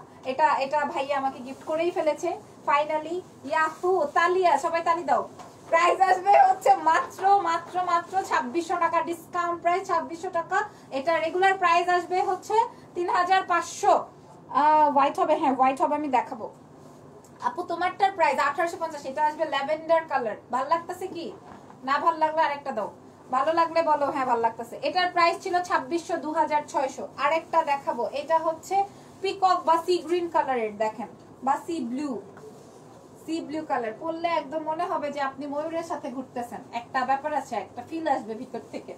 এটা ভাইয়া আমাকে গিফট করেই ফেলেছে ফাইনালি। ইয়াহু, তালিয়া, সবাই তালি দাও। প্রাইস আসবে হচ্ছে মাত্র 2600 টাকা, ডিসকাউন্ট প্রাইস 2600 টাকা। এটা রেগুলার প্রাইস আসবে হচ্ছে 3500। হোয়াইট হবে, হ্যাঁ হোয়াইট হবে, আমি দেখাবো। আপু তোমারটার প্রাইস 1850, এটা আসবে ল্যাভেন্ডার কালার। ভাল লাগতেছে কি? না ভাল লাগলে আরেকটা দাও, ভালো লাগলে বলো হ্যাঁ ভালো লাগতেছে। এটার প্রাইস ছিল 2600, 2600। আরেকটা দেখাবো, এটা হচ্ছে পিকক বা সি গ্রিন কালারের, দেখেন, বা সি ব্লু কালার। পরলে একদম মনে হবে যে আপনি ময়ূরের সাথে ঘুরতেছেন, একটা ব্যাপার আছে, একটা ফিল আসবে ভিতর থেকে।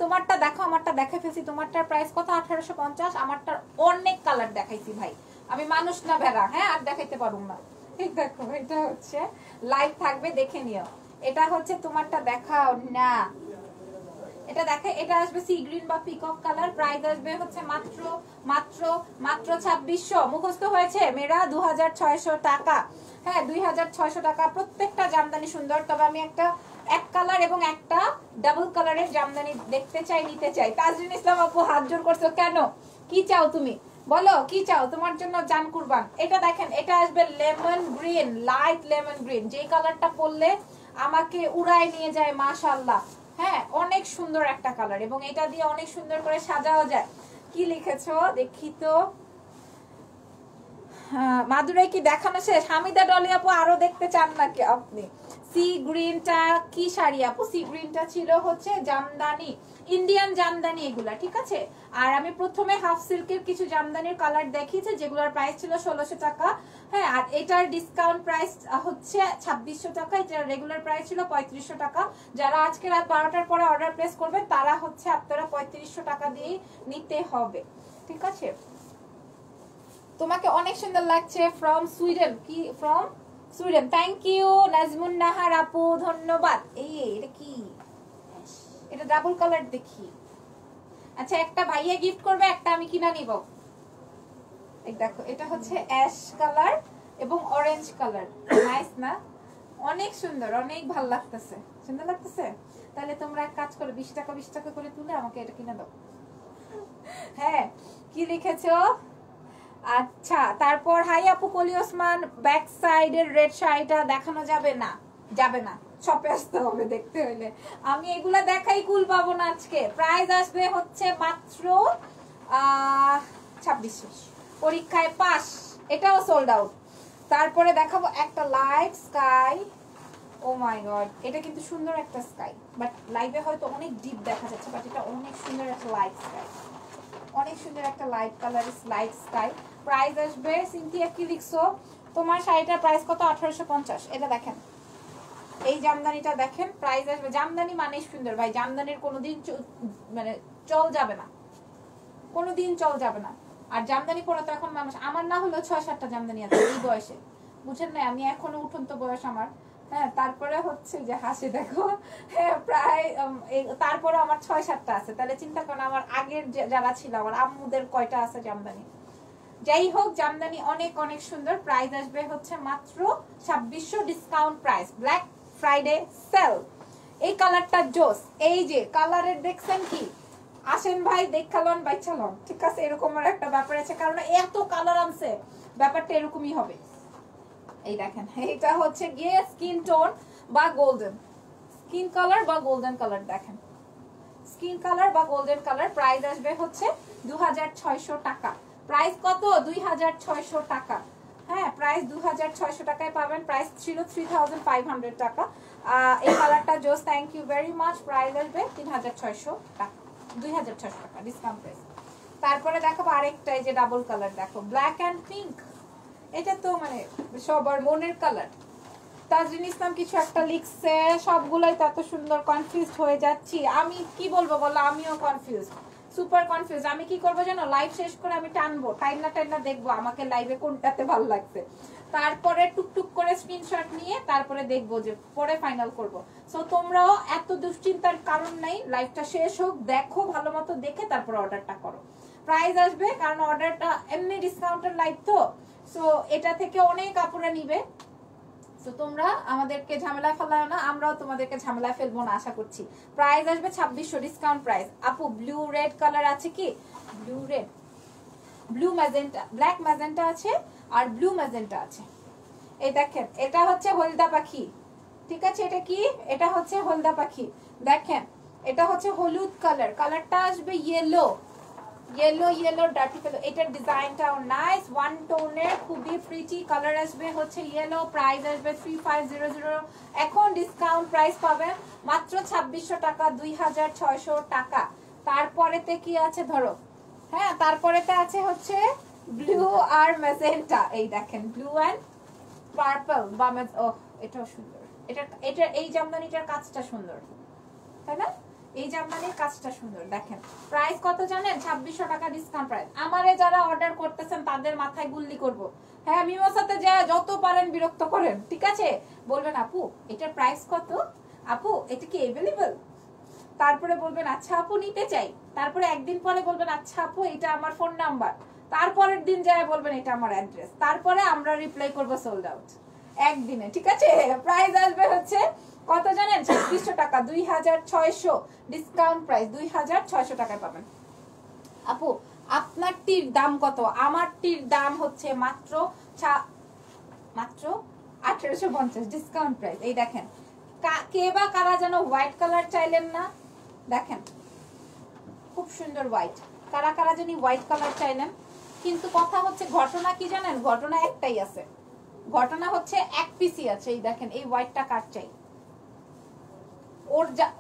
তোমারটা দেখো, আমারটা দেখে ফেলছি। তোমারটার প্রাইস কত? 1850। আমারটার অনেক কালার দেখাইছি ভাই, আমি মানুষ না ভেড়া, হ্যাঁ আর দেখাইতে পারুম না। দেখো এটা হচ্ছে লাইভ থাকবে, দেখে নিও। এটা হচ্ছে তোমারটা দেখাও না, এটা দেখে, এটা আসবে সি গ্রিন বা পিকক কালার। প্রাইস আসবে হচ্ছে মাত্র 2600। মুখস্থ হয়েছে মেরা 2600 টাকা। হ্যাঁ 2600 টাকা। প্রত্যেকটা জামদানি সুন্দর, তবে আমি একটা এক কালার এবং একটা ডাবল কালারের জামদানি দেখতে চাই, নিতে চাই। তাজরিন ইসলাম আপু হাত জোর করছো কেন? কি চাও তুমি? বলো কি চাও তোমার জন্য জান কুরবান। এটা দেখেন, এটা আসবে lemon green, light lemon green, যে কালারটা পরলে আমাকে উড়ায় নিয়ে যায় মাশাআল্লাহ। হ্যাঁ, অনেক সুন্দর একটা কালার, এবং এটা দিয়ে অনেক সুন্দর করে সাজাও যায়। কি লিখেছো দেখি তো। মাদুরাই কি দেখানো শেষ? হামিদা ডলি আপু আরো দেখতে চান নাকি আপনি? সি গ্রিনটা কি শাড়ি আপু? সি গ্রিনটা ছিল হচ্ছে জামদানি, ইন্ডিয়ান জামদানি এগুলা, ঠিক আছে। আর আমি প্রথমে হাফ সিল্কের কিছু জামদানির কালার দেখিয়েছি যেগুলোর প্রাইস ছিল 1600 টাকা। হ্যাঁ, আর এটার ডিসকাউন্ট প্রাইস হচ্ছে 2600 টাকা, এটার রেগুলার প্রাইস ছিল 3500 টাকা। যারা আজকে রাত 12টার পরে অর্ডার প্লেস করবেন তারা হচ্ছে আপনারা 3500 টাকা দিয়ে নিতে হবে, ঠিক আছে। তোমাকে অনেক সুন্দর লাগছে, ফ্রম সুইডেন। কি from Sweden? Thank you Nazmun Nahar আপু, ধন্যবাদ। এটা কি? এটা ডাবল কালার দেখি। আচ্ছা, একটা ভাইয়া গিফট করবে, একটা আমি কিনা নিব। এই দেখো, এটা হচ্ছে অ্যাশ কালার এবং অরেঞ্জ কালার। নাইস না? অনেক সুন্দর, অনেক ভালো লাগতেছে। সুন্দর লাগতেছে? তাহলে তোমরা এক কাজ করো, 20 টাকা 20 টাকা করে তুলে আমাকে এটা কিনে দাও। হ্যাঁ, কি লিখেছো? আচ্ছা, তারপর হাই আপু কলি ওসমান, ব্যাক সাইডের রেড শাড়িটা দেখানো যাবে না? যাবে না, শপে আসতে হবে দেখতে হইলে। আমি এগুলা দেখাই কুল পাবো না আজকে। প্রাইস আসবে হচ্ছে মাত্র 2600। পরীক্ষায় পাস, এটাও সোল্ড আউট। তারপরে দেখাবো একটা light sky. O my god, এটা কিন্তু সুন্দর একটা স্কাই, বাট লাইভে হয়তো অনেক ডিপ দেখা যাচ্ছে, বাট এটা অনেক সুন্দর একটা লাইট স্কাই, অনেক সুন্দর একটা light colour light sky. Price আসবে, সিনথিয়া কি লিখছো? তোমার শাড়িটার প্রাইস কত? 1850। এটা দেখেন, এই জামদানিটা দেখেন, প্রাইস আসবে। জামদানি মানে সুন্দর ভাই, জামদানির কোনোদিন মানে চল যাবে না, কোনোদিন চল যাবে না। আর জামদানি পরে তো এখন মানুষ, আমার না হলেও 6-7টা জামদানি আছে এই বয়সে, বুঝেন না? আমি এখনো উঠন্ত বয়স আমার। হ্যাঁ, তারপরে হচ্ছে যে হাসি দেখো, হ্যাঁ প্রায় তারপরে আমার 6-7টা আছে। তাহলে চিন্তা করেন আমার আগের যারা ছিল, আমার আম্মুদের কয়টা আছে জামদানি। যাই হোক, জামদানি অনেক অনেক সুন্দর। প্রাইস আসবে হচ্ছে মাত্র 2600, discount price, black Friday sale. এই কালারটা জোস, এই যে কালারের দেখছেন কি? আসেন ভাই দেখালন বাইচালন, ঠিক আছে। এরকম একটা ব্যাপার আছে, কারণ এত কালার আনছে, ব্যাপারটা এরকমই হবে। এই দেখেন, এটা হচ্ছে গিয়ে স্কিন টোন বা গোল্ডেন, স্কিন কালার বা গোল্ডেন কালার। দেখেন, স্কিন কালার বা গোল্ডেন কালার। প্রাইস আসবে হচ্ছে 2600 টাকা। প্রাইস কত? 2600 টাকা। হ্যাঁ, প্রাইস 2600 টাকায় পাবেন। প্রাইস ছিল 3500 টাকা। এই কালারটা জোস, thank you very much. Price আসবে 3600 টাকা, 2600 টাকা ডিসকাউন্ট প্রাইস। তারপরে দেখো আরেকটা, এই যে ডাবল কালার, দেখো ব্ল্যাক এন্ড পিঙ্ক। এটা তো মানে সবার মনের কালার। তাজরিন ইসলাম কিছু একটা লিখছে, সবগুলোই তো এত সুন্দর, কনফিউজড হয়ে যাচ্ছি। আমি কি বলবো বলো, আমিও কনফিউজ, সুপার কনফিউজ। আমি কি করবো জানো? লাইভ শেষ করে আমি টানবো, টাইনা দেখবো আমাকে লাইভে কোনটাতে ভালো লাগছে, তারপরে টুকটুক করে স্ক্রিনশট নিয়ে তারপরে দেখবো, যে পরে ফাইনাল করবো। সো তোমরাও এত দুশ্চিন্তার কারণ নাই, লাইভটা শেষ হোক, দেখো ভালো মতো, দেখে তারপর অর্ডারটা করো। প্রাইস আসবে, কারণ অর্ডারটা এমনি ডিসকাউন্টের লাইভ তো, সো এটা থেকে অনেক কাপড়ে নিবে। তো তোমরা আমাদেরকে ঝামেলা ফেলাও না, আমরাও তোমাদেরকে ঝামেলা ফেলবো না আশা করছি। প্রাইস আসবে 2600, ডিসকাউন্ট প্রাইস। আপু ব্লু রেড কালার আছে কি? Blue red, blue magenta, black magenta আছে আর ব্লু ম্যাজেন্টা আছে। এই দেখেন, এটা হচ্ছে হলদা পাখি, ঠিক আছে। এটা কি? এটা হচ্ছে হলদা পাখি। দেখেন, এটা হচ্ছে হলুদ কালার, কালারটা আসবে ইয়েলো, ইয়েলো ডার্টি কালার। এটার ডিজাইনটাও নাইস, ওয়ান টোনের, খুবই প্রিটি কালার আসবে হচ্ছে ইয়েলো। প্রাইস আসবে 3500। এখন ডিসকাউন্ট প্রাইস পাবেন মাত্র 2600 টাকা, 2600 টাকা। তারপরেতে কি আছে ধরো, হ্যাঁ তারপরেতে আছে হচ্ছে ব্লু আর ম্যাজেন্টা। এই দেখেন, ব্লু অ্যান্ড পার্পল বা এটাও সুন্দর। এটা এই জামদানিটার কাজটা সুন্দর, তাই না? এই জামদানির কাজটা সুন্দর। দেখেন, প্রাইস কত জানেন? 2600 টাকা ডিসকাউন্ট প্রাইস। আমারে যারা অর্ডার করতেছেন তাদের মাথায় গুল্লি করব। হ্যাঁ, মিমোসাতে যা যত পারেন বিরক্ত করেন, ঠিক আছে। বলবেন আপু এটার প্রাইস কত, আপু এটা কি अवेलेबल, তারপরে বলবেন আচ্ছা আপু নিতে চাই, তারপরে একদিন পরে বলবেন আচ্ছা আপু এটা আমার ফোন নাম্বার, তারপরের দিন যায় বলবেন এটা আমার অ্যাড্রেস, তারপরে আমরা রিপ্লাই করব সোল্ড আউট একদিনে, ঠিক আছে। প্রাইস আসবে হচ্ছে কত জানেন? 2600 টাকা, 2600 ডিসকাউন্ট প্রাইস, 2600 টাকায় পাবেন। আপু আপনারটির দাম কত? আমারটির দাম হচ্ছে মাত্র 1850 ডিসকাউন্ট প্রাইস। এই দেখেন, কে বা কারা যেন হোয়াইট কালার চাইলেন না, দেখেন খুব সুন্দর হোয়াইট, কারা কারা জানি হোয়াইট কালার চাইলেন। কিন্তু কথা হচ্ছে ঘটনা কি জানেন, ঘটনা একটাই আছে, ঘটনা হচ্ছে এক পিসই আছে। এই দেখেন এই হোয়াইটটা কার চাই,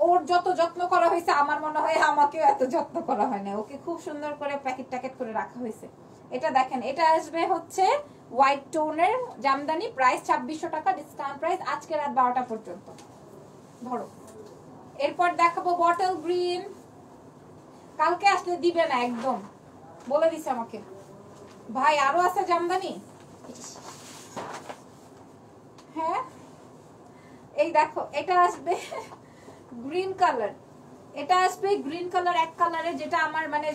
ওর যত যত্ন করা হয়েছে আমার মনে হয় আমাকেও এত যত্ন করা হয় না। ওকে খুব সুন্দর করে প্যাকেট ট্যাকেট করে রাখা হয়েছে। এটা দেখেন, এটা আসবে হচ্ছে হোয়াইট টোনের জামদানি, প্রাইস 2600 টাকা ডিসকাউন্ট প্রাইস আজকে রাত 12টা পর্যন্ত। ধরো এরপর দেখাবো বটল গ্রিন, কালকে আসলে দিবে না একদম, বলে দিছে আমাকে। ভাই আরো আছে জামদানি, হ্যাঁ এই দেখো এটা আসবে গ্রিন কালার, এটা আসবে গ্রিন কালার, এক কালারের, যেটা আমার মানে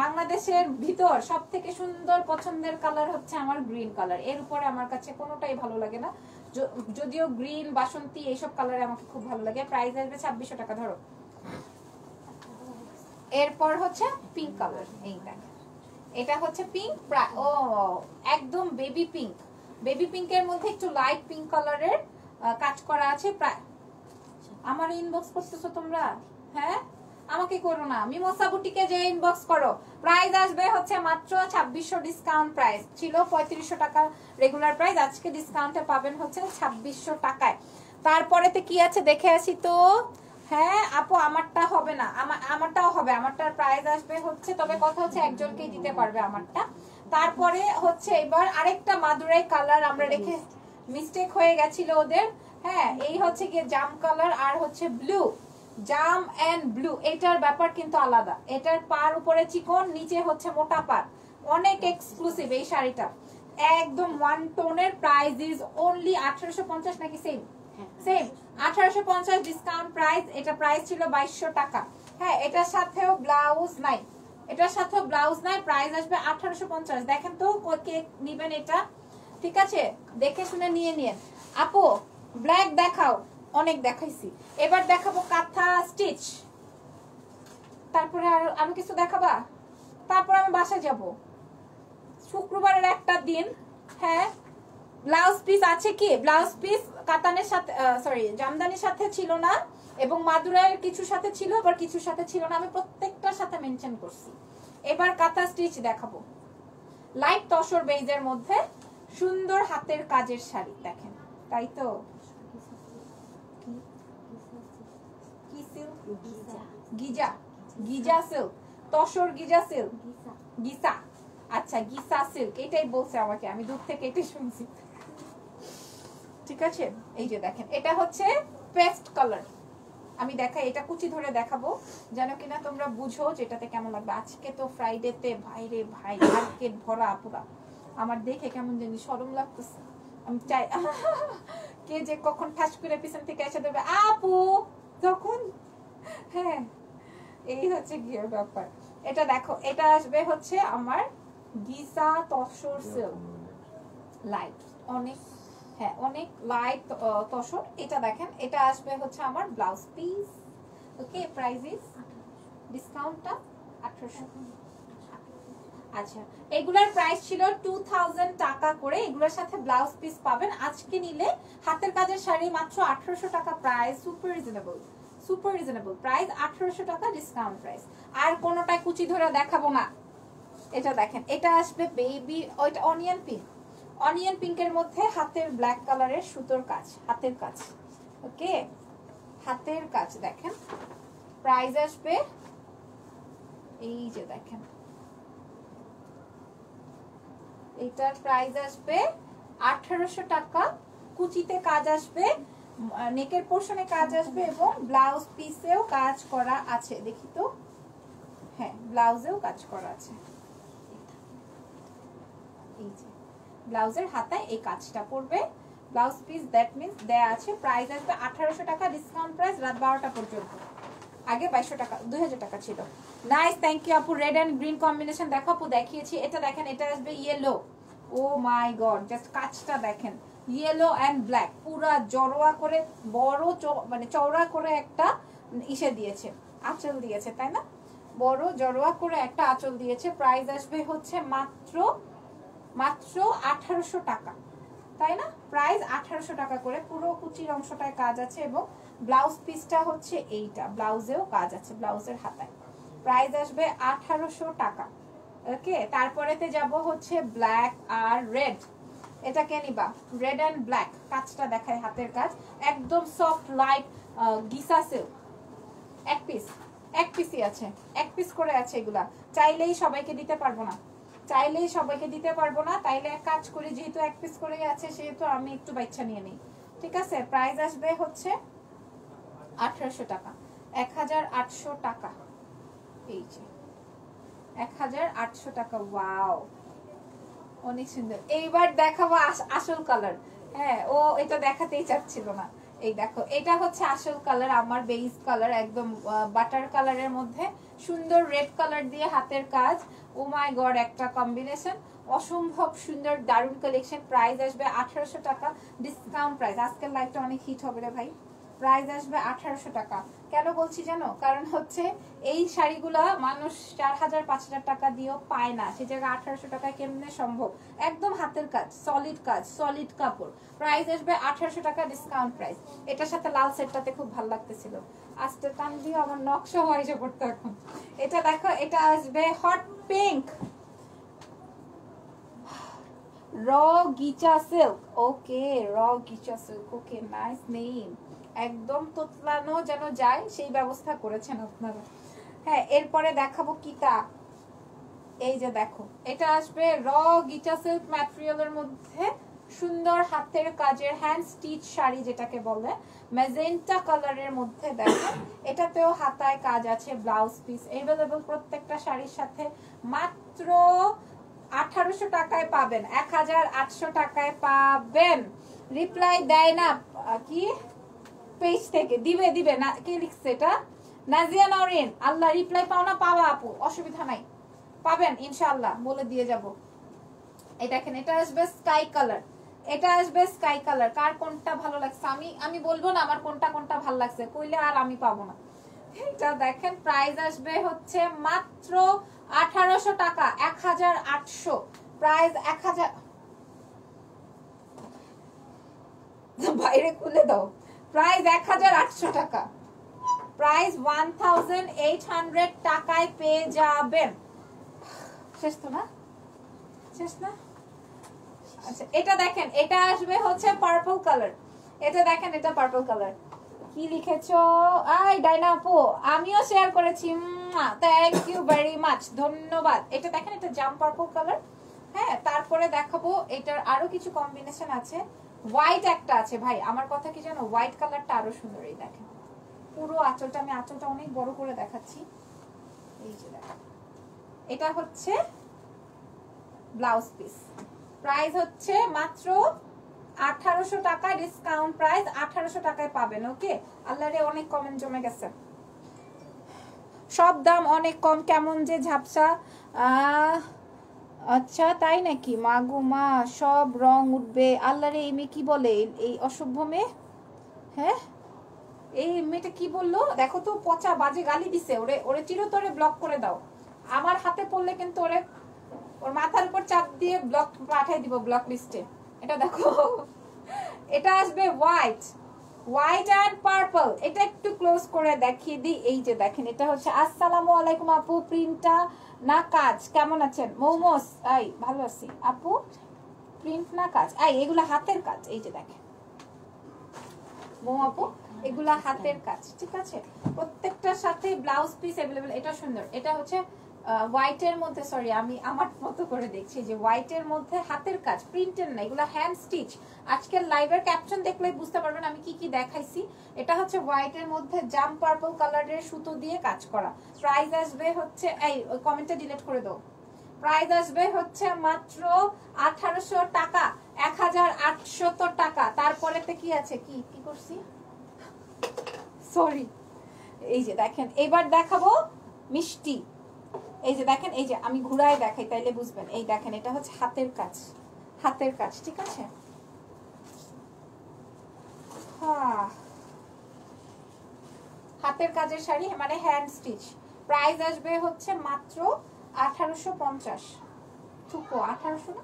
বাংলাদেশের ভিতর সব থেকে সুন্দর পছন্দের কালার হচ্ছে আমার গ্রিন কালার। এর উপরে আমার কাছে কোনোটাই ভালো লাগে না, যদিও গ্রিন বাসন্তী এইসব কালারে আমাকে খুব ভালো লাগে। প্রাইস আসবে 2600 টাকা। ধরো এরপর হচ্ছে পিঙ্ক কালার, এই দেখ এটা হচ্ছে পিঙ্ক, ও একদম বেবি পিঙ্ক, বেবি পিঙ্কের মধ্যে একটু লাইট পিঙ্ক কালারের কাজ করা আছে। প্রায় আমার ইনবক্স করতেছো তোমরা, হ্যাঁ আমাকে করো না, মিমোসা বুটিকে যে ইনবক্স করো। প্রাইস আসবে হচ্ছে মাত্র 2600 ডিসকাউন্ট প্রাইস, ছিল 3500 টাকা রেগুলার প্রাইস, আজকে ডিসকাউন্টে পাবেন হচ্ছে 2600 টাকায়। তারপরেতে কি আছে দেখে আসি তো। হ্যাঁ আপু আমারটা হবে না, আমারটাও হবে, আমারটার প্রাইস আসবে হচ্ছে, তবে কথা হচ্ছে একজনকেই দিতে পারবে আমারটা। তারপরে হচ্ছে এবার আরেকটা মাদুরাই কালার আমরা রেখে, মিস্টেক হয়ে গেছিল ওদের, হ্যাঁ এই হচ্ছে গিয়ে জাম কালার আর হচ্ছে ব্লু, জাম এন্ড ব্লু, এটার ব্যাপার কিন্তু আলাদা। এটার পার উপরে চিকন, নিচে হচ্ছে মোটা পার, অনেক এক্সক্লুসিভ এই শাড়িটা, একদম ওয়ান টোনের। প্রাইস ইজ অনলি 1850 নাকি সেম সেম 1850 ডিসকাউন্ট প্রাইস। এটা প্রাইস ছিল 2200 টাকা। হ্যাঁ এটার সাথেও ব্লাউজ নাই, এটার সাথেও ব্লাউজ নাই, প্রাইস আসবে 1850। দেখেন তো কে নিবেন এটা, ঠিক আছে দেখে শুনে নিয়ে নিন। আপু ব্ল্যাক দেখাও, অনেক দেখাইছি, এবার দেখাবো কাঁথা স্টিচ, তারপরে আরো কিছু দেখাবা, তারপর আমি বাসায় যাব। শুক্রবারের একটা দিন, হ্যাঁ ব্লাউজ পিস আছে কি, ব্লাউজ পিস কাতানের সাথে সরি জামদানির সাথে ছিল না, এবং মাদুরাইয়ের কিছু সাথে ছিল, আবার কিছু সাথে ছিল না, আমি প্রত্যেকটার সাথে মেনশন করছি। এবার কাঁথা স্টিচ দেখাবো, লাইট তসর বেইজের মধ্যে সুন্দর হাতের কাজের শাড়ি, দেখেন তাই তো, কি silk, Giza, Giza silk, tussar Giza silk, Giza, আচ্ছা গিসা সিল্ক, এটাই বলছে আমাকে, আমি দূর থেকে এটাই শুনছি, ঠিক আছে। এই যে দেখেন এটা হচ্ছে পেস্ট কালার, আমি দেখাই, এটা কুচি ধরে দেখাবো যেন কিনা তোমরা বুঝো যেটাতে কেমন লাগবে। আজকে তো ফ্রাইডেতে ভাই রে ভাই মার্কেট ভরা আপুরা, আমার দেখে কেমন জানি শরম লাগতেছে, আমি চাই কে যে কখন ঠাস করে পিছন থেকে এসে দেবে আপু তখন, হ্যাঁ এই হচ্ছে গিয়ে ব্যাপার। এটা দেখো, এটা আসবে হচ্ছে আমার গিসা তসর সিল্ক, লাইট অনেক, হ্যাঁ অনেক লাইট তসর। এটা দেখেন, এটা আসবে হচ্ছে আমার blouse piece, okay price is ডিসকাউন্টটা 1800। আচ্ছা এগুলার প্রাইস ছিল 2000 টাকা করে, এগুলোর সাথে ব্লাউজ পিস পাবেন। আজকে নিলে হাতের কাজের শাড়ি মাত্র 1800 টাকা price, super reasonable, super reasonable price 1800 টাকা ডিসকাউন্ট প্রাইস। আর কোনোটা কুচি ধরে দেখাবো না। এটা দেখেন, এটা আসবে বেবি, ওইটা অনিয়ন পিঙ্ক, অনিয়ন পিঙ্কের মধ্যে হাতের ব্ল্যাক কালারের সুতোর কাজ, হাতের কাজ, ওকে হাতের কাজ দেখেন। প্রাইস আসবে এই যে দেখেন, এটার প্রাইস আসবে 1800 টাকা, কুচিতে কাজ আসবে, নেকের পোর্শনে কাজ আসবে, এবং ব্লাউজ পিসেও কাজ করা আছে, দেখি তো, হ্যাঁ ব্লাউজেও কাজ করা আছে, এই যে ব্লাউজের হাতায় এই কাজটা করবে, ব্লাউজ পিস দ্যাট মিন্স দেয়া আছে। প্রাইস আসবে 1800 টাকা ডিসকাউন্ট প্রাইস, রাত 12টা পর্যন্ত, আগে 2200 টাকা 2000 টাকা ছিল। নাইস, থ্যাংক ইউ আপু। রেড এন্ড গ্রিন কম্বিনেশন দেখো আপু, দেখিয়েছি। এটা দেখেন, এটা আসবে yellow, O my god just কাজটা দেখেন, ইয়েলো এন্ড ব্ল্যাক, পুরা জড়োয়া করে বড় মানে চওড়া করে একটা ইসে দিয়েছে, আঁচল দিয়েছে, তাই না, বড় জড়োয়া করে একটা আঁচল দিয়েছে। প্রাইস আসবে হচ্ছে মাত্র 1800 টাকা, তাই না? প্রাইস 1800 টাকা করে। পুরো কুচির অংশটায় কাজ আছে এবং ব্লাউজ পিসটা হচ্ছে এইটা, ব্লাউজেও কাজ আছে, ব্লাউজের হাতায়। প্রাইস আসবে 1800 টাকা। ওকে, তারপরেতে যাব হচ্ছে ব্ল্যাক আর রেড। এটা কে নিবা? Red and black. কাজটা দেখায়, হাতের কাজ একদম সফট লাইট গিসা সিল্ক। এক পিসই আছে, এক পিস করে আছে। এগুলা চাইলেই সবাইকে দিতে পারবো না, তাইলে এক কাজ করি, যেহেতু এক পিস করেই আছে সেহেতু আমি একটু বাচ্চা নিয়ে নিই। ঠিক আছে, প্রাইস আসবে হচ্ছে 1800 টাকা। 1800 টাকা, এই যে 1800 টাকা। ওয়াও, অনেক সুন্দর। এইবার দেখাবো আসল কালার। হ্যাঁ, ও এটা দেখাতেই চাচ্ছিল না। এই দেখো, এটা হচ্ছে আসল কালার, আমার বেস কালার, একদম বাটার কালারের মধ্যে সুন্দর রেড কালার দিয়ে হাতের কাজ। ও মাই গড, একটা কম্বিনেশন অসম্ভব সুন্দর, দারুণ কালেকশন। প্রাইস আসবে 1800 টাকা, ডিসকাউন্ট প্রাইস। আজকের লাইভটা অনেক হিট হবে রে ভাই। প্রাইস আসবে 1800 টাকা। কেন বলছি জানো? কারণ হচ্ছে এই শাড়িগুলা মানুষ 4000-5000 টাকা দিয়েও পায় না, সে জায়গায় 1800 টাকায় কেমনে সম্ভব? একদম হাতের কাজ, সলিড কাপড়। প্রাইস আসবে 1800 টাকা, ডিসকাউন্ট প্রাইস। এটার সাথে লাল সেটটাতে খুব ভালো লাগতেছিল। আজকে কান দিয়ে আমার নকশা হয়ে যে পড়তো এখন। এটা দেখো, এটা আসবে হট পিঙ্ক, র গিচা সিল্ক। ওকে, র গিচা সিল্ক। ওকে, নাইস নেম। একদম তোতলানো যেন যায় সেই ব্যবস্থা করেছেন আপনারা। হ্যাঁ, এরপরে দেখাবো কিটা। এই যে দেখো, এটা আসবে র গিচা সিল্ক ম্যাটেরিয়ালের মধ্যে সুন্দর হাতের কাজের হ্যান্ড স্টিচ শাড়ি যেটাকে বলে, ম্যাজেন্টা কালারের মধ্যে। দেখো, এটাতেও হাতায় কাজ আছে, ব্লাউজ পিস এভেলেবল প্রত্যেকটা শাড়ির সাথে। মাত্র 1800 টাকায় পাবেন, 1800 টাকায় পাবেন। রিপ্লাই দেয় না কি পেজ থেকে? দিবে না। কে লিখছে এটা? নাজিয়া নওরিন। আল্লাহ, রিপ্লাই পাও না? পাওয়া আপু, অসুবিধা নাই, পাবেন ইনশাআল্লাহ, বলে দিয়ে যাব। এই দেখেন, এটা আসবে স্কাই কালার, কার কোনটা ভালো লাগছে আমি বলবো না আমার কোনটা ভালো লাগছে, কইলে আর আমি পাবো না। এটা দেখেন, প্রাইস আসবে হচ্ছে মাত্র 1800 টাকা, 1800। প্রাইস 1000, বাইরে খুলে দাও। প্রাইস 1800 টাকা, প্রাইস 1800 টাকায় পেয়ে যাবেন। শেষ তো না? শেষ না? আচ্ছা, এটা দেখেন, এটা আসবে হচ্ছে পার্পল কালার। এটা দেখেন, এটা পার্পল কালার। কি লিখেছো? আই ডাইনা আপু, আমিও শেয়ার করেছি, থ্যাংক ইউ ভেরি মাচ, ধন্যবাদ। এটা দেখেন, এটা জাম পার্পল কালার। হ্যাঁ, তারপরে দেখাবো, এটার আরো কিছু কম্বিনেশন আছে। হোয়াইট একটা আছে ভাই, আমার কথা কি জানো, হোয়াইট কালারটা আরো সুন্দর। এই দেখেন, পুরো আঁচলটা, আমি আঁচলটা অনেক বড় করে দেখাচ্ছি। এই যে দেখেন, এটা হচ্ছে ব্লাউজ পিস। প্রাইস হচ্ছে মাত্র 1800 টাকা, ডিসকাউন্ট প্রাইস 1800 টাকায় পাবেন। ওকে, আল্লাহরে অনেক কমেন্ট জমে গেছে। সব দাম অনেক কম, কেমন যে ঝাপসা। আচ্ছা তাই নাকি? মাগো মা, সব রং উঠবে। আল্লাহরে, এই মেয়ে কি বলে? এই অসভ্য মেয়ে। হ্যাঁ, এই মেয়েটা কি বললো দেখো তো, পচা বাজে গালি দিছে। ওরে চিরতরে ব্লক করে দাও। আমার হাতে পড়লে কিন্তু ওর মাথার উপর চাপ দিয়ে ব্লক পাঠাই দিব, ব্লক লিস্টে। এটা দেখো, এটা আসবে হোয়াইট অ্যান্ড পার্পল। এটা একটু ক্লোজ করে দেখিয়ে দিই। এই যে দেখেন, এটা হচ্ছে। আসসালামু আলাইকুম আপু, প্রিন্টটা না কাজ, কেমন আছেন? মোমোস, আই ভালো আছি আপু। প্রিন্ট না কাজ, আই এগুলা হাতের কাজ। এই যে দেখেন আপু, এগুলা হাতের কাজ, ঠিক আছে? প্রত্যেকটার সাথে ব্লাউজ পিস अवेलेबल। এটা সুন্দর, এটা হচ্ছে হোয়াইটের মধ্যে, সরি আমি আমার মতো করে দেখছি, যে হোয়াইটের মধ্যে হাতের কাজ, প্রিন্টের না, এগুলো হ্যান্ড স্টিচ। আজকের লাইভের ক্যাপশন দেখলে বুঝতে পারবেন আমি কি কি দেখাইছি। এটা হচ্ছে হোয়াইটের মধ্যে জাম পার্পল কালারের সুতো দিয়ে কাজ করা। প্রাইস আসবে হচ্ছে, এই কমেন্টটা ডিলিট করে দাও। প্রাইস আসবে হচ্ছে মাত্র 1800 টাকা, 1800 টাকা। তারপরেতে কি আছে, কি করছি, সরি। এই যে দেখেন, এবার দেখাবো মিষ্টি। এই যে দেখেন, এই যে আমি ঘুরায় দেখাই তাইলে বুঝবেন। এই দেখেন, এটা হচ্ছে হাতের কাজ, ঠিক আছে? হাতের কাজের শাড়ি, মানে হ্যান্ড স্টিচ। প্রাইস আসবে হচ্ছে মাত্র 1850। থুকো 1800 না,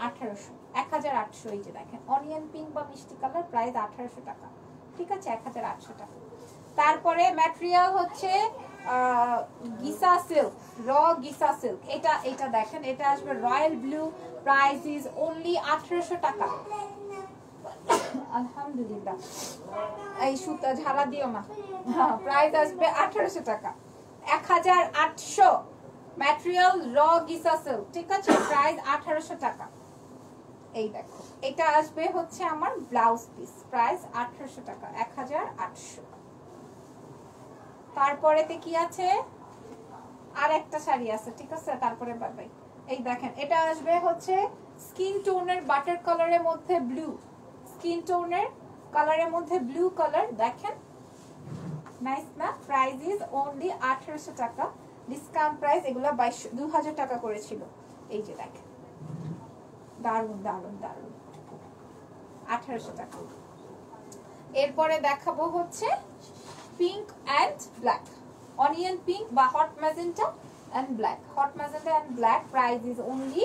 1800, 1800। এই যে দেখেন অনিয়ন পিঙ্ক বা মিষ্টি কালার, প্রাইস 1800 টাকা। ঠিক আছে, 1800 টাকা। তারপরে ম্যাটেরিয়াল হচ্ছে গিসা সিল্ক, র গিসা সিল্ক। এটা দেখেন, এটা আসবে royal blue, price is only 1800 টাকা। আলহামদুলিল্লাহ, এই সুতা ঝালা দিও না। প্রাইস আসবে 1800 টাকা, 1800। ম্যাটেরিয়াল র গিসা সিল্ক, ঠিক আছে, প্রাইস 1800 টাকা। এই দেখো, এটা আসবে হচ্ছে আমার ব্লাউজ পিস, প্রাইস 1800 টাকা, 1800। তারপরেতে কি আছে, আর একটা শাড়ি আছে, ঠিক আছে, তারপরে বাই বাই। এই দেখেন, এটা আসবে হচ্ছে স্কিন টোনের বাটার কালারের মধ্যে ব্লু, স্কিন টোনের কালারের মধ্যে ব্লু কালার, দেখেন নাইস না? প্রাইস ইজ অনলি 1800 টাকা, ডিসকাউন্ট প্রাইস। এগুলো 2000 টাকা করেছিল। এই যে দেখেন, দারুন দারুন দারুন, 1800 টাকা। এরপরে দেখাবো হচ্ছে pink and black, onion pink বা hot magenta and black, hot magenta and black, price is only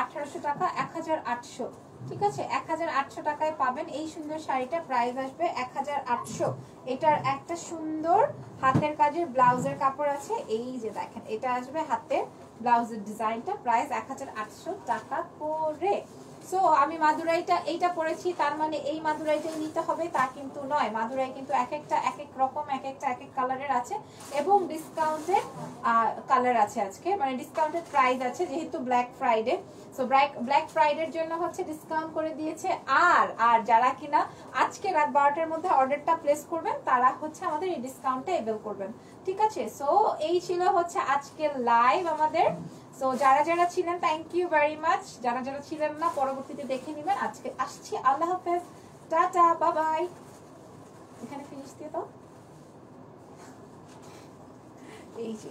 1800 টাকা, 1800। ঠিক আছে, 1800 টাকায় পাবেন এই সুন্দর শাড়িটা, প্রাইস আসবে 1800। এটার একটা সুন্দর হাতের কাজের ব্লাউজের কাপড় আছে, এই যে দেখেন, এটা আসবে হাতের ব্লাউজের ডিজাইনটা, প্রাইস 1800 টাকা করে। সো আমি মাদুরাইটা এইটা পরেছি, তার মানে এই মাদুরাইটাই নিতে হবে তা কিন্তু নয়। মাদুরাই কিন্তু এক একটা এক এক রকম, এক একটা এক এক কালারের আছে, এবং ডিসকাউন্টেড কালার আছে আজকে, মানে ডিসকাউন্টেড প্রাইস আছে যেহেতু ব্ল্যাক ফ্রাইডে। সো ব্ল্যাক ফ্রাইডের জন্য হচ্ছে ডিসকাউন্ট করে দিয়েছে। আর যারা কিনা আজকে রাত 12টার মধ্যে অর্ডারটা প্লেস করবেন তারা হচ্ছে আমাদের এই ডিসকাউন্টটা এভেল করবেন। ঠিক আছে, সো এই ছিল হচ্ছে আজকে লাইভ আমাদের। সো যারা যারা ছিলেন থ্যাংক ইউ ভেরি মাচ, যারা যারা ছিলেন না পরবর্তীতে দেখে নেবেন। আজকে আসছি, আল্লাহ হাফেজ, টাটা, বাই বাই। এখানে ফিনিশ দিয়ে দাও, এই যে